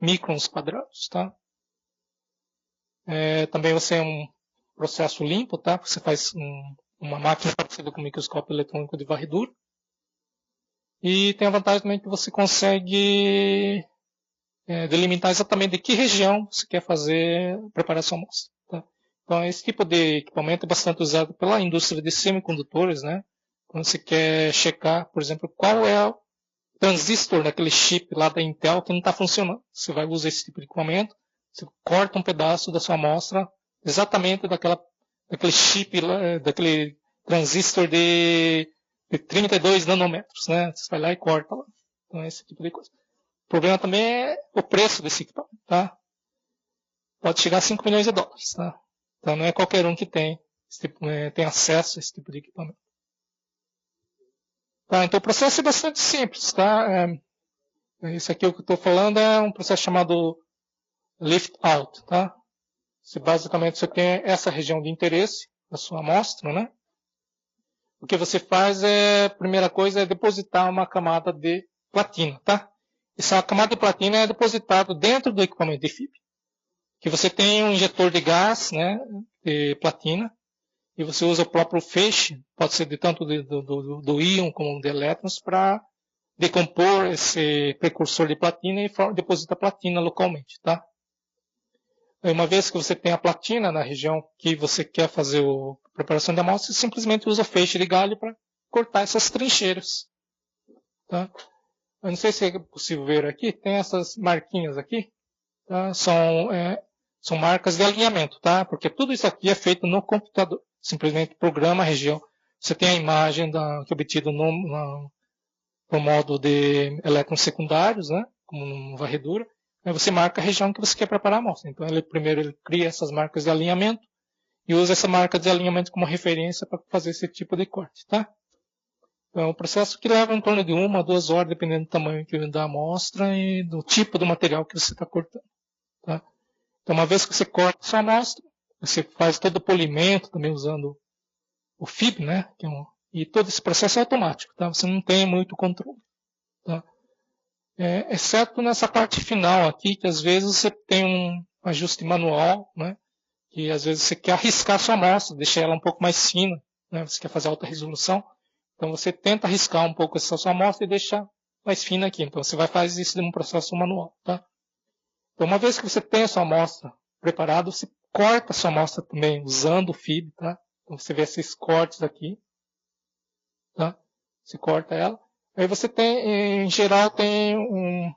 A: microns quadrados, tá? Também você é um processo limpo, tá? Você faz uma máquina parecida com um microscópio eletrônico de varredura. E tem a vantagem também que você consegue delimitar exatamente de que região você quer preparar sua amostra, tá? Então, esse tipo de equipamento é bastante usado pela indústria de semicondutores, né? Quando você quer checar, por exemplo, qual é o transistor daquele chip lá da Intel que não está funcionando. Você vai usar esse tipo de equipamento, você corta um pedaço da sua amostra exatamente daquele chip, daquele transistor de 32 nanômetros, né? Você vai lá e corta lá. Então, esse tipo de coisa. O problema também é o preço desse equipamento, tá? Pode chegar a 5 milhões de dólares, tá? Então, não é qualquer um que tem acesso a esse tipo de equipamento. Tá, então o processo é bastante simples, tá? Isso aqui o que eu estou falando é um processo chamado lift out, tá? Basicamente você tem essa região de interesse da sua amostra, né? O que você faz a primeira coisa é depositar uma camada de platina, tá? Essa camada de platina é depositada dentro do equipamento de FIB. que você tem um injetor de gás, né, de platina, e você usa o próprio feixe, pode ser de tanto do íon como de elétrons, para decompor esse precursor de platina e deposita a platina localmente, tá? Uma vez que você tem a platina na região que você quer fazer a preparação de amostra, você simplesmente usa o feixe de galho para cortar essas trincheiras, tá? Eu não sei se é possível ver aqui, tem essas marquinhas aqui, tá? São marcas de alinhamento, tá? Porque tudo isso aqui é feito no computador. Simplesmente programa a região. Você tem a imagem que é obtida no modo de elétrons secundários, né? Como uma varredura. Aí você marca a região que você quer preparar a amostra. Então, primeiro ele cria essas marcas de alinhamento e usa essa marca de alinhamento como referência para fazer esse tipo de corte, tá? Então, é um processo que leva em torno de 1 a 2 horas, dependendo do tamanho da amostra e do tipo do material que você está cortando, tá? Então, uma vez que você corta a sua amostra, você faz todo o polimento, também usando o FIB, né? E todo esse processo é automático, tá? Você não tem muito controle, tá? Exceto nessa parte final aqui, que às vezes você tem um ajuste manual, né? Que às vezes você quer arriscar a sua amostra, deixar ela um pouco mais fina, né? Você quer fazer alta resolução. Então você tenta arriscar um pouco essa sua amostra e deixar mais fina aqui. Então você vai fazer isso num processo manual, tá? Então uma vez que você tem a sua amostra preparada, você corta a sua amostra também usando o FIB, tá? Então você vê esses cortes aqui, tá? Você corta ela. Aí você tem, em geral, tem um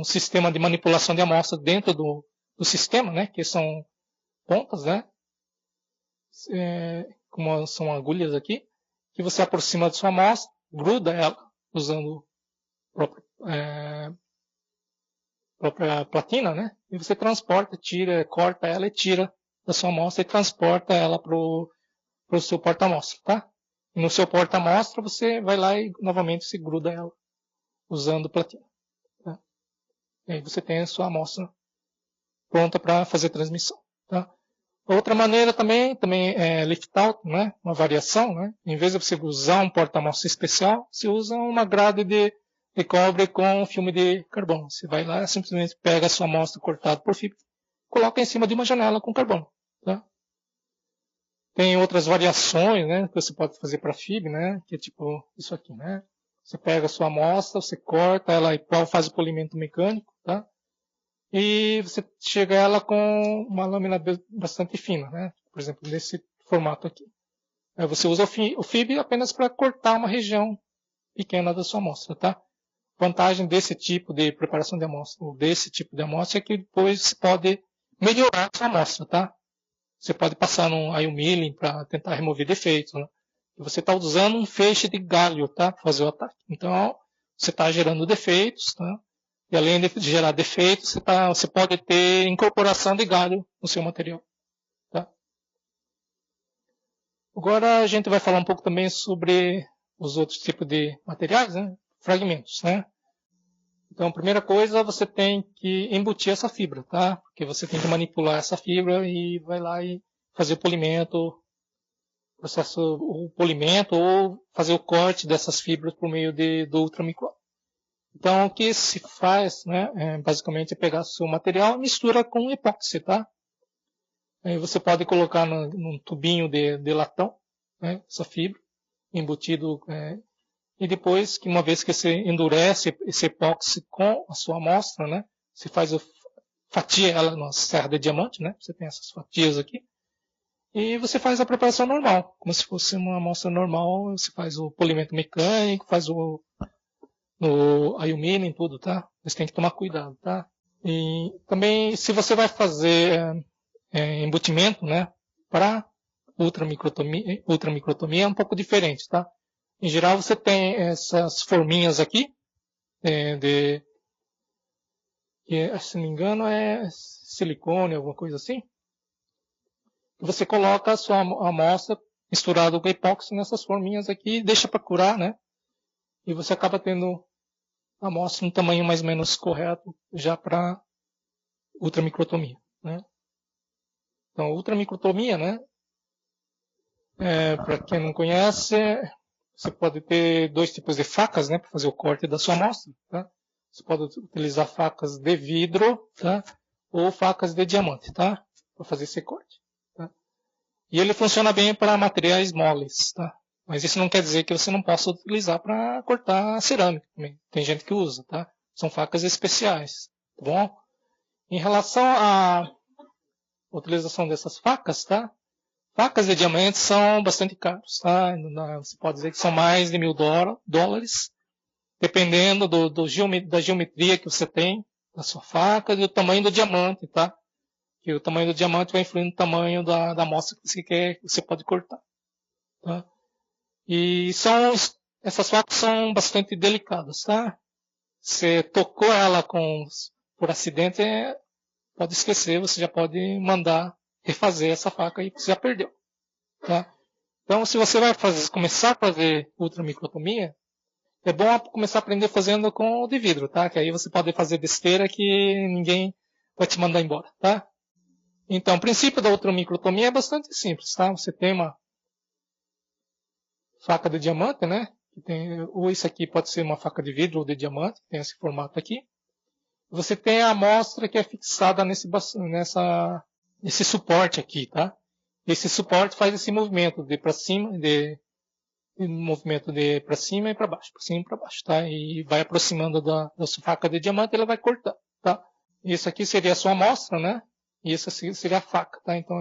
A: sistema de manipulação de amostra dentro do sistema, né? Que são pontas, né? Como são agulhas aqui, que você aproxima da sua amostra, gruda ela usando a própria platina, né? E você transporta, corta ela e tira da sua amostra e transporta ela para o seu porta-amostra, tá? E no seu porta-amostra você vai lá e novamente se gruda ela usando platina, tá? E aí você tem a sua amostra pronta para fazer transmissão, tá? Outra maneira também é lift out, né? Uma variação, né? Em vez de você usar um porta-amostra especial, você usa uma grade de cobre com filme de carbono. Você vai lá, simplesmente pega a sua amostra cortada por fibra, coloca em cima de uma janela com carbono, tá? Tem outras variações, né? Que você pode fazer para fib, né? Que é tipo isso aqui, né? Você pega a sua amostra, você corta ela e faz o polimento mecânico, tá? E você chega ela com uma lâmina bastante fina, né? Por exemplo, nesse formato aqui. Aí você usa o FIB apenas para cortar uma região pequena da sua amostra, tá? A vantagem desse tipo de preparação de amostra, ou desse tipo de amostra, é que depois você pode melhorar a sua amostra, tá? Você pode passar num ion milling para tentar remover defeitos, né? E você está usando um feixe de galho, tá? Para fazer o ataque. Então, você está gerando defeitos, tá? E além de gerar defeitos, você pode ter incorporação de galho no seu material, tá? Agora a gente vai falar um pouco também sobre os outros tipos de materiais, né? Fragmentos, né? Então, a primeira coisa, você tem que embutir essa fibra, tá? Porque você tem que manipular essa fibra e vai lá e fazer o polimento, o polimento ou fazer o corte dessas fibras por meio do ultramicron. Então, o que se faz, né, basicamente é pegar o seu material e mistura com epóxi, tá? Aí você pode colocar num tubinho de latão, né, essa fibra, embutido, e depois, que uma vez que você endurece esse epóxi com a sua amostra, né, você fatia ela na serra de diamante, né, você tem essas fatias aqui, e você faz a preparação normal, como se fosse uma amostra normal, você faz o polimento mecânico, faz no ion milling, tudo, tá? Você tem que tomar cuidado, tá? E também, se você vai fazer embutimento, né, para ultramicrotomia é um pouco diferente, tá? Em geral, você tem essas forminhas aqui, que, se não me engano, é silicone, alguma coisa assim. Você coloca a sua amostra misturada com epóxi nessas forminhas aqui e deixa para curar, né? E você acaba tendo a amostra um tamanho mais ou menos correto já para ultramicrotomia, né? Então, ultramicrotomia, né? Para quem não conhece, você pode ter 2 tipos de facas, né? Para fazer o corte da sua amostra, tá? Você pode utilizar facas de vidro, tá? ou facas de diamante, tá? Para fazer esse corte. Tá? E ele funciona bem para materiais moles, tá? Mas isso não quer dizer que você não possa utilizar para cortar cerâmica também. Tem gente que usa, tá? São facas especiais, tá bom? Em relação à utilização dessas facas, tá? Facas de diamante são bastante caros, tá? Você pode dizer que são mais de $1.000, dependendo da geometria que você tem da sua faca e do tamanho do diamante, tá? Que o tamanho do diamante vai influir no tamanho da amostra que você quer, que você pode cortar, tá? E essas facas são bastante delicadas, tá? Você tocou ela por acidente, pode esquecer, você já pode mandar refazer essa faca aí que você já perdeu, tá? Então, se você vai começar a fazer ultramicrotomia, é bom começar a aprender fazendo com o de vidro, tá? Que aí você pode fazer besteira que ninguém vai te mandar embora, tá? Então, o princípio da ultramicrotomia é bastante simples, tá? Você tem uma faca de diamante, né? Ou isso aqui pode ser uma faca de vidro ou de diamante, tem esse formato aqui. Você tem a amostra que é fixada nesse suporte aqui, tá? Esse suporte faz esse movimento de para cima, movimento de para cima e para baixo, para cima e para baixo, tá? E vai aproximando da sua faca de diamante, ela vai cortando, tá? Isso aqui seria a sua amostra, né? E isso seria a faca, tá? Então,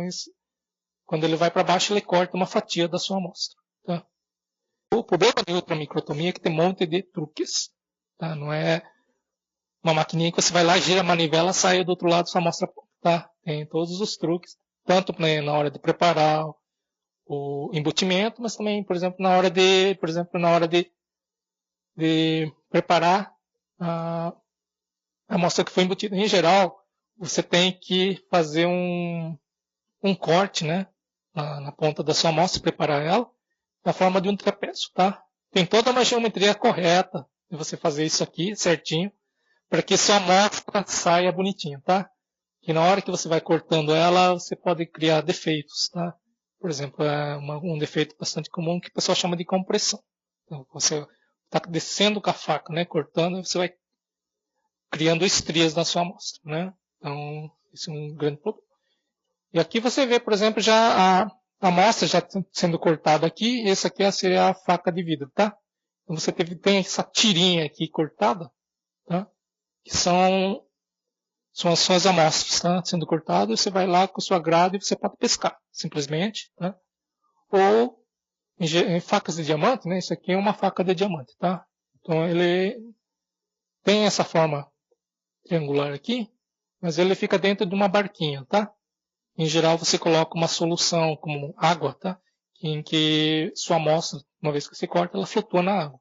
A: quando ele vai para baixo, ele corta uma fatia da sua amostra, tá? O problema da ultramicrotomia é que tem um monte de truques, tá? Não é uma maquininha que você vai lá, gira a manivela, sai do outro lado da sua amostra, tá? Tem todos os truques, tanto na hora de preparar o embutimento, mas também, por exemplo, na hora de preparar a amostra que foi embutida. Em geral, você tem que fazer um corte, né, na ponta da sua amostra, preparar ela, na forma de um trapézio, tá? Tem toda uma geometria correta de você fazer isso aqui certinho, para que sua amostra saia bonitinha, tá? Que na hora que você vai cortando ela, você pode criar defeitos, tá? Por exemplo, um defeito bastante comum que o pessoal chama de compressão. Então, você está descendo com a faca, né, cortando, você vai criando estrias na sua amostra, né? Então, isso é um grande problema. E aqui você vê, por exemplo, já a amostra já sendo cortada aqui, e essa aqui seria a faca de vidro, tá? Então você tem essa tirinha aqui cortada, tá? Que são as suas amostras, tá? Sendo cortado, você vai lá com a sua grade e você pode pescar, simplesmente, tá? Ou em facas de diamante, né? Isso aqui é uma faca de diamante, tá? Então ele tem essa forma triangular aqui, mas ele fica dentro de uma barquinha, tá? Em geral você coloca uma solução como água, tá? Em que sua amostra, uma vez que você corta, ela flutua na água.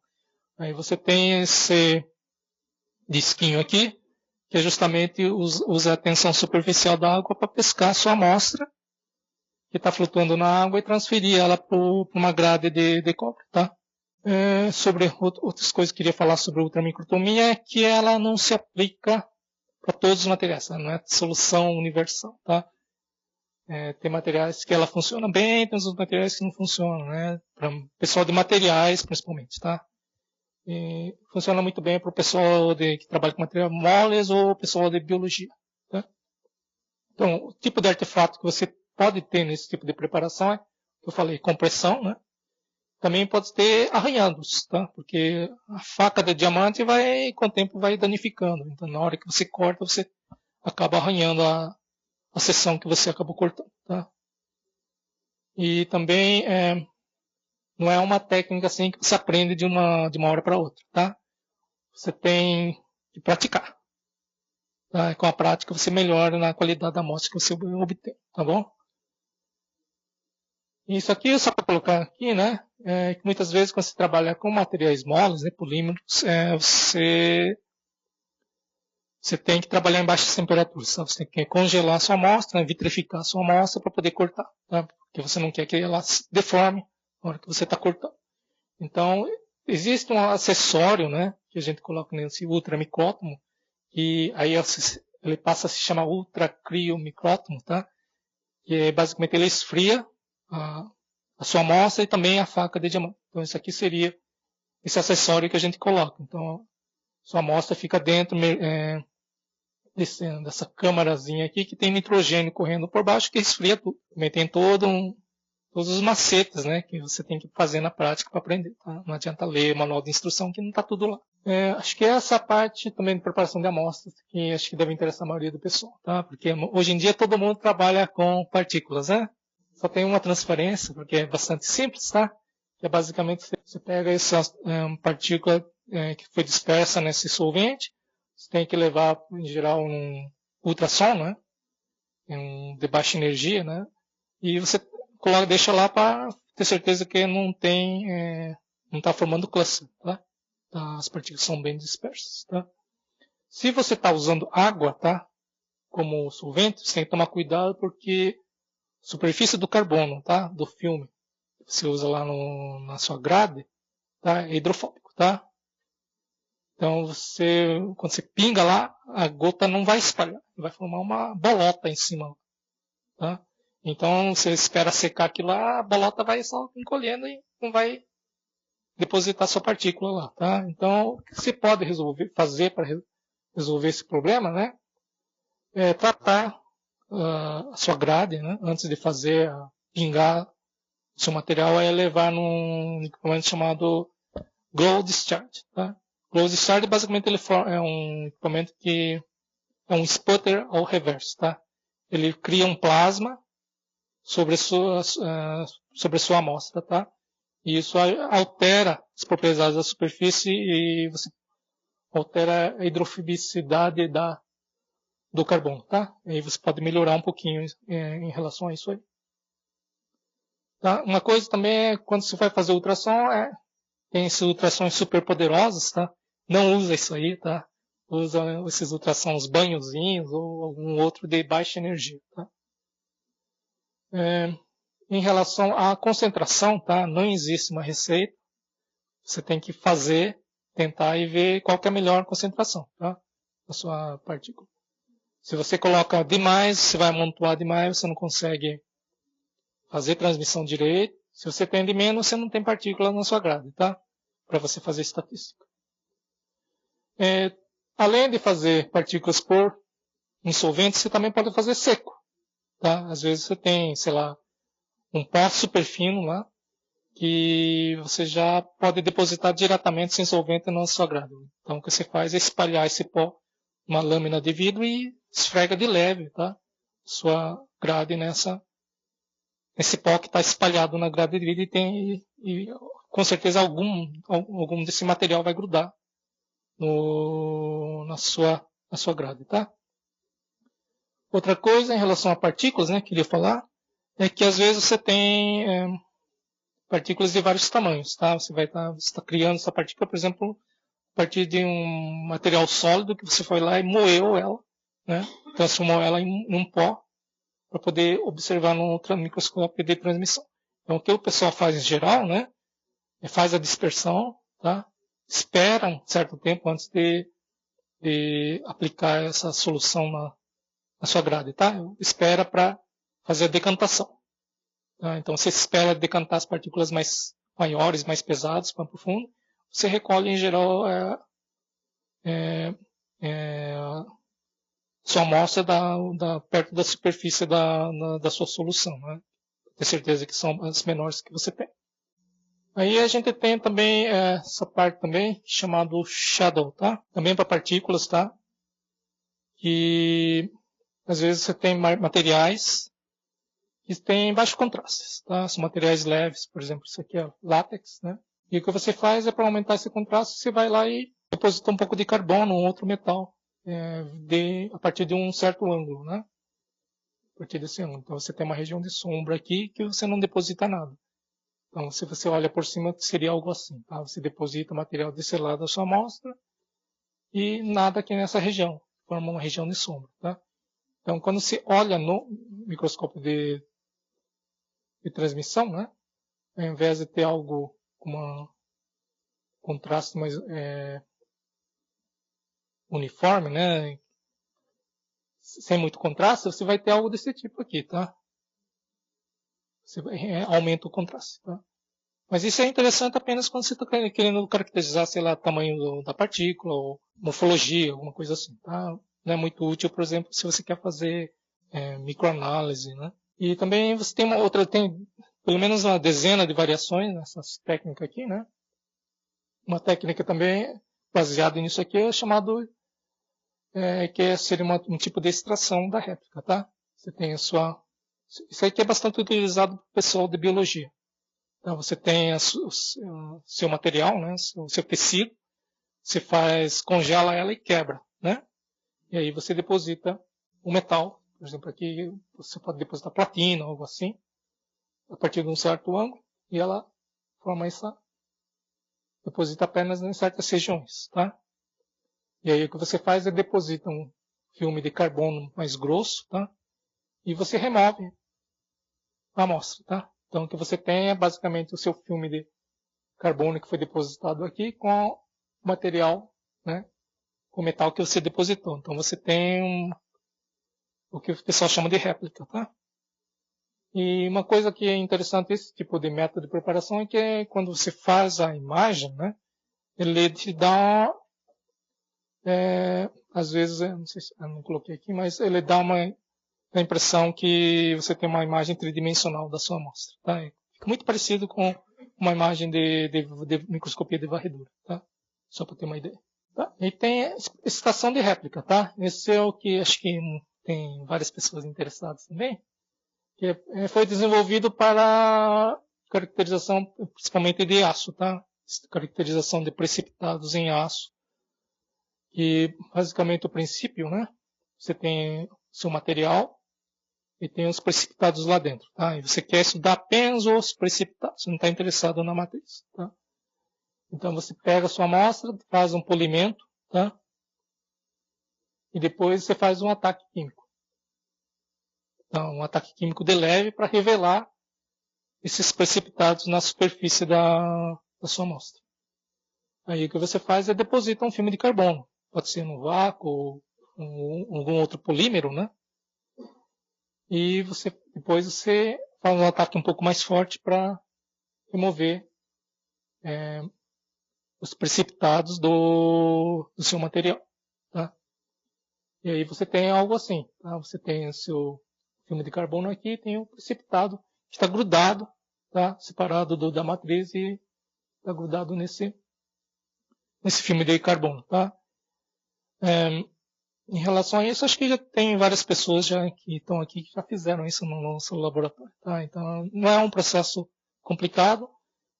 A: Aí você tem esse disquinho aqui, que é justamente usa a tensão superficial da água para pescar a sua amostra que está flutuando na água e transferir ela para uma grade de cobre, tá? Sobre outras coisas que eu queria falar sobre a ultramicrotomia é que ela não se aplica para todos os materiais, tá? Não é solução universal, tá? Tem materiais que ela funciona bem, tem outros materiais que não funcionam, né? Para o pessoal de materiais, principalmente, tá? E funciona muito bem para o pessoal que trabalha com materiais moles ou o pessoal de biologia, tá? Então, o tipo de artefato que você pode ter nesse tipo de preparação é, eu falei, compressão, né? Também pode ter arranhados, tá? Porque a faca de diamante com o tempo vai danificando. Então, na hora que você corta, você acaba arranhando a seção que você acabou cortando, tá? E também não é uma técnica assim que você aprende de uma hora para outra, tá? Você tem que praticar. Tá? Com a prática você melhora na qualidade da amostra que você obtém, tá bom? Isso aqui é só para colocar aqui, né? Que muitas vezes quando você trabalha com materiais moles, né, polímeros, você tem que trabalhar em baixas temperaturas. Tá? Você tem que congelar a sua amostra, né, vitrificar a sua amostra para poder cortar. Tá? Porque você não quer que ela se deforme na hora que você está cortando. Então, existe um acessório, né, que a gente coloca nesse ultramicrótomo, e aí ele passa a se chamar ultracriomicrótomo, tá? Que basicamente ele esfria a sua amostra e também a faca de diamante. Então, isso aqui seria esse acessório que a gente coloca. Então, sua amostra fica dentro dessa câmarazinha aqui que tem nitrogênio correndo por baixo que esfria tudo. Também tem todos os macetes, né, que você tem que fazer na prática para aprender. Tá? Não adianta ler o manual de instrução que não está tudo lá. Acho que essa parte também de preparação de amostras que acho que deve interessar a maioria do pessoal, tá? Porque hoje em dia todo mundo trabalha com partículas, né? Só tem uma transferência, porque é bastante simples, tá? Que é basicamente você pega essa partícula que foi dispersa nesse solvente, você tem que levar, em geral, um ultrassom, né? De baixa energia, né? E você deixa lá para ter certeza que não está formando cluster, tá? As partículas são bem dispersas, tá? Se você está usando água, tá? Como solvente, você tem que tomar cuidado porque a superfície do carbono, tá? Do filme, que você usa lá na sua grade, tá? É hidrofóbico, tá? Então quando você pinga lá, a gota não vai espalhar, vai formar uma bolota em cima, tá? Então você espera secar aquilo lá, a bolota vai só encolhendo e não vai depositar sua partícula lá, tá? Então o que você pode fazer para resolver esse problema, né? É tratar a sua grade, né? Antes de pingar o seu material, é levar num equipamento chamado glow discharge, tá? Glow discharge basicamente é um equipamento que é um sputter ao reverso, tá? Ele cria um plasma sobre a sua amostra, tá? E isso altera as propriedades da superfície e você altera a hidrofobicidade do carbono, tá? E aí você pode melhorar um pouquinho em relação a isso aí. Tá? Uma coisa também é quando você vai fazer ultrassom, tem esses ultrassons super poderosos, tá? Não usa isso aí, tá? Usa esses ultrassons banhozinhos ou algum outro de baixa energia, tá? Em relação à concentração, tá? Não existe uma receita. Você tem que tentar e ver qual que é a melhor concentração, tá? Da sua partícula. Se você coloca demais, você vai amontoar demais, você não consegue fazer transmissão direito. Se você tem de menos, você não tem partícula na sua grade, tá? Para você fazer estatística. Além de fazer partículas por um solvente, você também pode fazer seco, tá? Às vezes você tem, sei lá, um pó super fino lá, que você já pode depositar diretamente sem solvente na sua grade. Então o que você faz é espalhar esse pó numa lâmina de vidro e esfrega de leve, tá? Sua grade nesse pó que está espalhado na grade de vidro e com certeza algum desse material vai grudar na sua grade, tá? Outra coisa em relação a partículas, né, queria falar, é que às vezes você tem partículas de vários tamanhos, tá? Você está criando essa partícula, por exemplo, a partir de um material sólido que você foi lá e moeu ela, né? Transformou ela em um pó para poder observar no microscópio de transmissão. Então, o que o pessoal faz em geral, né? Faz a dispersão, tá? Espera um certo tempo antes de aplicar essa solução na sua grade, tá? Espera para fazer a decantação. Tá? Então, você espera decantar as partículas maiores, mais pesadas, mais profundo. Você recolhe, em geral, sua amostra perto da superfície da sua solução, né? Ter certeza que são as menores que você tem. Aí a gente tem também essa parte também chamado shadow, tá? Também para partículas, tá? Que às vezes você tem materiais que têm baixo contraste, tá? São materiais leves, por exemplo, isso aqui é látex, né? E o que você faz é para aumentar esse contraste, você vai lá e deposita um pouco de carbono ou outro metal a partir de um certo ângulo, né? A partir desse ângulo. Então você tem uma região de sombra aqui que você não deposita nada. Então se você olha por cima, seria algo assim, tá? Você deposita material desse lado da sua amostra e nada aqui nessa região. Forma uma região de sombra, tá? Então quando você olha no microscópio de transmissão, né? Ao invés de ter algo com um contraste mais uniforme, né? Sem muito contraste, você vai ter algo desse tipo aqui, tá? Você aumenta o contraste, tá? Mas isso é interessante apenas quando você está querendo caracterizar, sei lá, o tamanho da partícula ou morfologia, alguma coisa assim, tá? né, muito útil, por exemplo, se você quer fazer microanálise, né? E também você tem tem pelo menos uma dezena de variações nessas técnicas aqui, né? Uma técnica também baseada nisso aqui é chamado seria um tipo de extração da réplica, tá? Você tem a sua... Isso aqui é bastante utilizado pelo pessoal de biologia. Então, você tem o seu material, né? O seu tecido, você congela ela e quebra, né? E aí você deposita o metal. Por exemplo, aqui você pode depositar platina, algo assim, a partir de um certo ângulo, e ela deposita apenas em certas regiões, tá? E aí o que você faz é deposita um filme de carbono mais grosso, tá? E você remove a amostra, tá? Então o que você tem é basicamente o seu filme de carbono que foi depositado aqui com o material, né? Com o metal que você depositou. Então você tem o que o pessoal chama de réplica, tá? E uma coisa que é interessante esse tipo de método de preparação é que quando você faz a imagem, né? Ele te dá às vezes, não sei se eu não coloquei aqui, mas ele dá a impressão que você tem uma imagem tridimensional da sua amostra. Tá? Fica muito parecido com uma imagem de microscopia de varredura, tá? Só para ter uma ideia. Tá? E tem estação de réplica, tá? Esse é o que acho que tem várias pessoas interessadas também, que foi desenvolvido para caracterização principalmente de aço, tá? Caracterização de precipitados em aço. E basicamente o princípio, né? Você tem o seu material e tem os precipitados lá dentro, tá? E você quer estudar apenas os precipitados, você não está interessado na matriz, tá? Então você pega a sua amostra, faz um polimento, tá? E depois você faz um ataque químico. Então, um ataque químico de leve para revelar esses precipitados na superfície da sua amostra. Aí o que você faz é depositar um filme de carbono. Pode ser no vácuo ou algum outro polímero, né? E depois você faz um ataque um pouco mais forte para remover os precipitados do seu material, tá? E aí você tem algo assim, tá? Você tem o seu filme de carbono aqui, tem o precipitado que está grudado, tá? Separado da matriz e está grudado nesse filme de carbono, tá? Em relação a isso, acho que já tem várias pessoas que estão aqui que já fizeram isso no nosso laboratório, tá? Então, não é um processo complicado,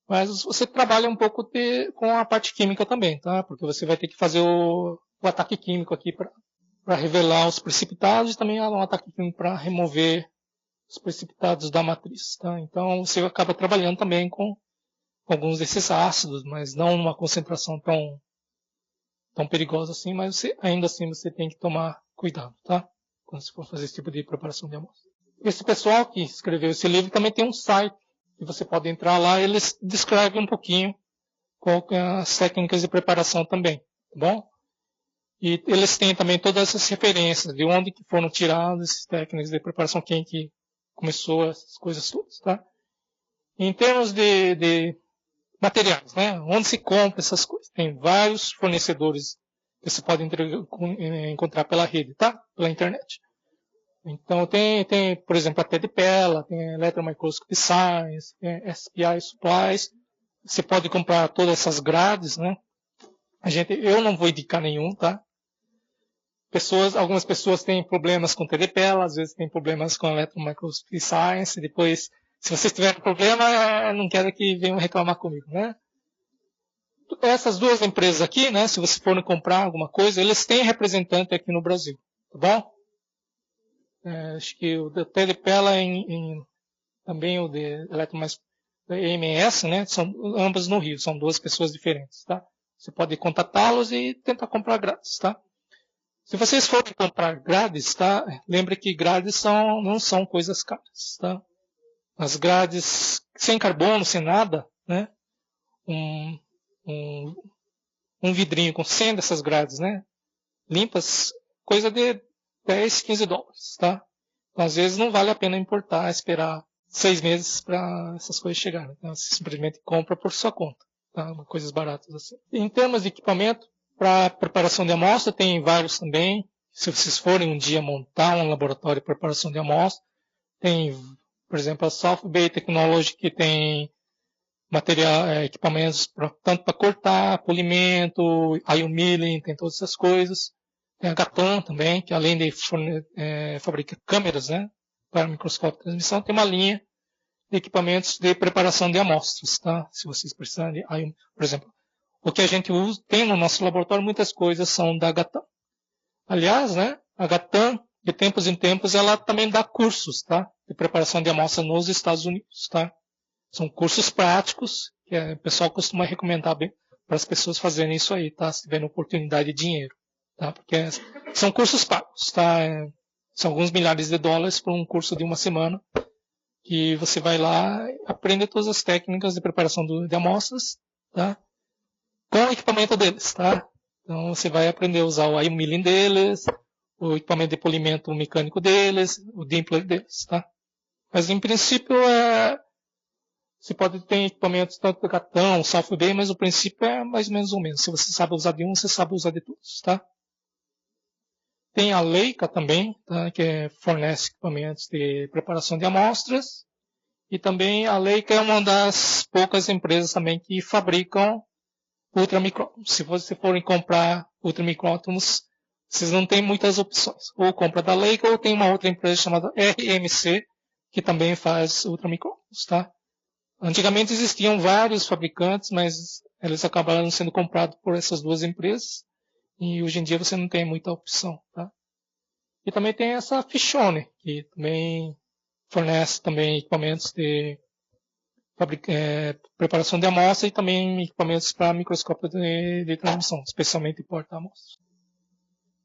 A: mas você trabalha um pouco com a parte química também, tá? Porque você vai ter que fazer o ataque químico aqui para revelar os precipitados e também um ataque químico para remover os precipitados da matriz, tá? Então, você acaba trabalhando também com alguns desses ácidos, mas não numa concentração tão perigosa assim, mas ainda assim você tem que tomar cuidado, tá? Quando você for fazer esse tipo de preparação de amostra. Esse pessoal que escreveu esse livro também tem um site que você pode entrar lá, eles descrevem um pouquinho qual que é as técnicas de preparação também, tá bom? E eles têm também todas essas referências de onde que foram tiradas essas técnicas de preparação, quem que começou essas coisas todas, tá? Em termos de materiais, né? Onde se compra essas coisas? Tem vários fornecedores que você pode encontrar pela rede, tá? Pela internet. Então tem, por exemplo, a TDPela, tem Electron Microscopy Science, tem SPI Supplies. Você pode comprar todas essas grades, né? Eu não vou indicar nenhum, tá? Algumas pessoas têm problemas com TDPela, às vezes têm problemas com Electron Microscopy Science. Depois, se vocês tiverem problema, não quero que venham reclamar comigo, né? Essas duas empresas aqui, né? Se vocês forem comprar alguma coisa, eles têm representante aqui no Brasil, tá bom? Acho que o da TDPela também o de Electron da EMS, né? São ambas no Rio, são duas pessoas diferentes, tá? Você pode contatá-los e tentar comprar grátis, tá? Se vocês forem comprar grades, tá? Lembre que grades não são coisas caras, tá? As grades sem carbono, sem nada, né? Um vidrinho com 100 dessas grades, né? Limpas, coisa de 10, 15 dólares, tá? Então, às vezes não vale a pena importar, esperar 6 meses para essas coisas chegarem. Então, você simplesmente compra por sua conta, tá? Coisas baratas assim. Em termos de equipamento, para preparação de amostra, tem vários também, se vocês forem um dia montar um laboratório de preparação de amostra, tem, por exemplo, a South Bay Technology, que tem equipamentos tanto para cortar, polimento, ion milling, tem todas essas coisas. Tem a Gatan também, que além de fabrica câmeras, né, para microscópio de transmissão, tem uma linha de equipamentos de preparação de amostras, tá? Se vocês precisarem de ion, por exemplo, o que a gente usa, tem no nosso laboratório, muitas coisas são da Gatan. Aliás, né, a Gatan, de tempos em tempos, ela também dá cursos, tá, de preparação de amostras nos Estados Unidos, tá? São cursos práticos, que o pessoal costuma recomendar para as pessoas fazerem isso aí, tá? Se tiverem oportunidade de dinheiro, tá? Porque são cursos pagos, tá? São alguns milhares de dólares por um curso de uma semana, que você vai lá e aprende todas as técnicas de preparação de amostras, tá? Com o equipamento deles, tá? Então você vai aprender a usar o ion milling deles, o equipamento de polimento mecânico deles, o Dimpler deles, tá? Mas em princípio você pode ter equipamentos tanto do Gatan, South Bay, mas o princípio é mais ou menos o mesmo. Se você sabe usar de um, você sabe usar de todos, tá? Tem a Leica também, tá? Que fornece equipamentos de preparação de amostras. E também a Leica é uma das poucas empresas também que fabricam ultramicrótomos. Se vocês forem comprar ultramicrótomos, vocês não têm muitas opções. Ou compra da Leica ou tem uma outra empresa chamada RMC, que também faz ultramicrótomos, tá? Antigamente existiam vários fabricantes, mas eles acabaram sendo comprados por essas duas empresas. E hoje em dia você não tem muita opção, tá? E também tem essa Fichone, que também fornece também equipamentos de preparação de amostra e também equipamentos para microscópio de transmissão, especialmente porta-amostras.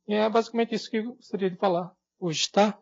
A: E é basicamente isso que eu gostaria de falar hoje, tá?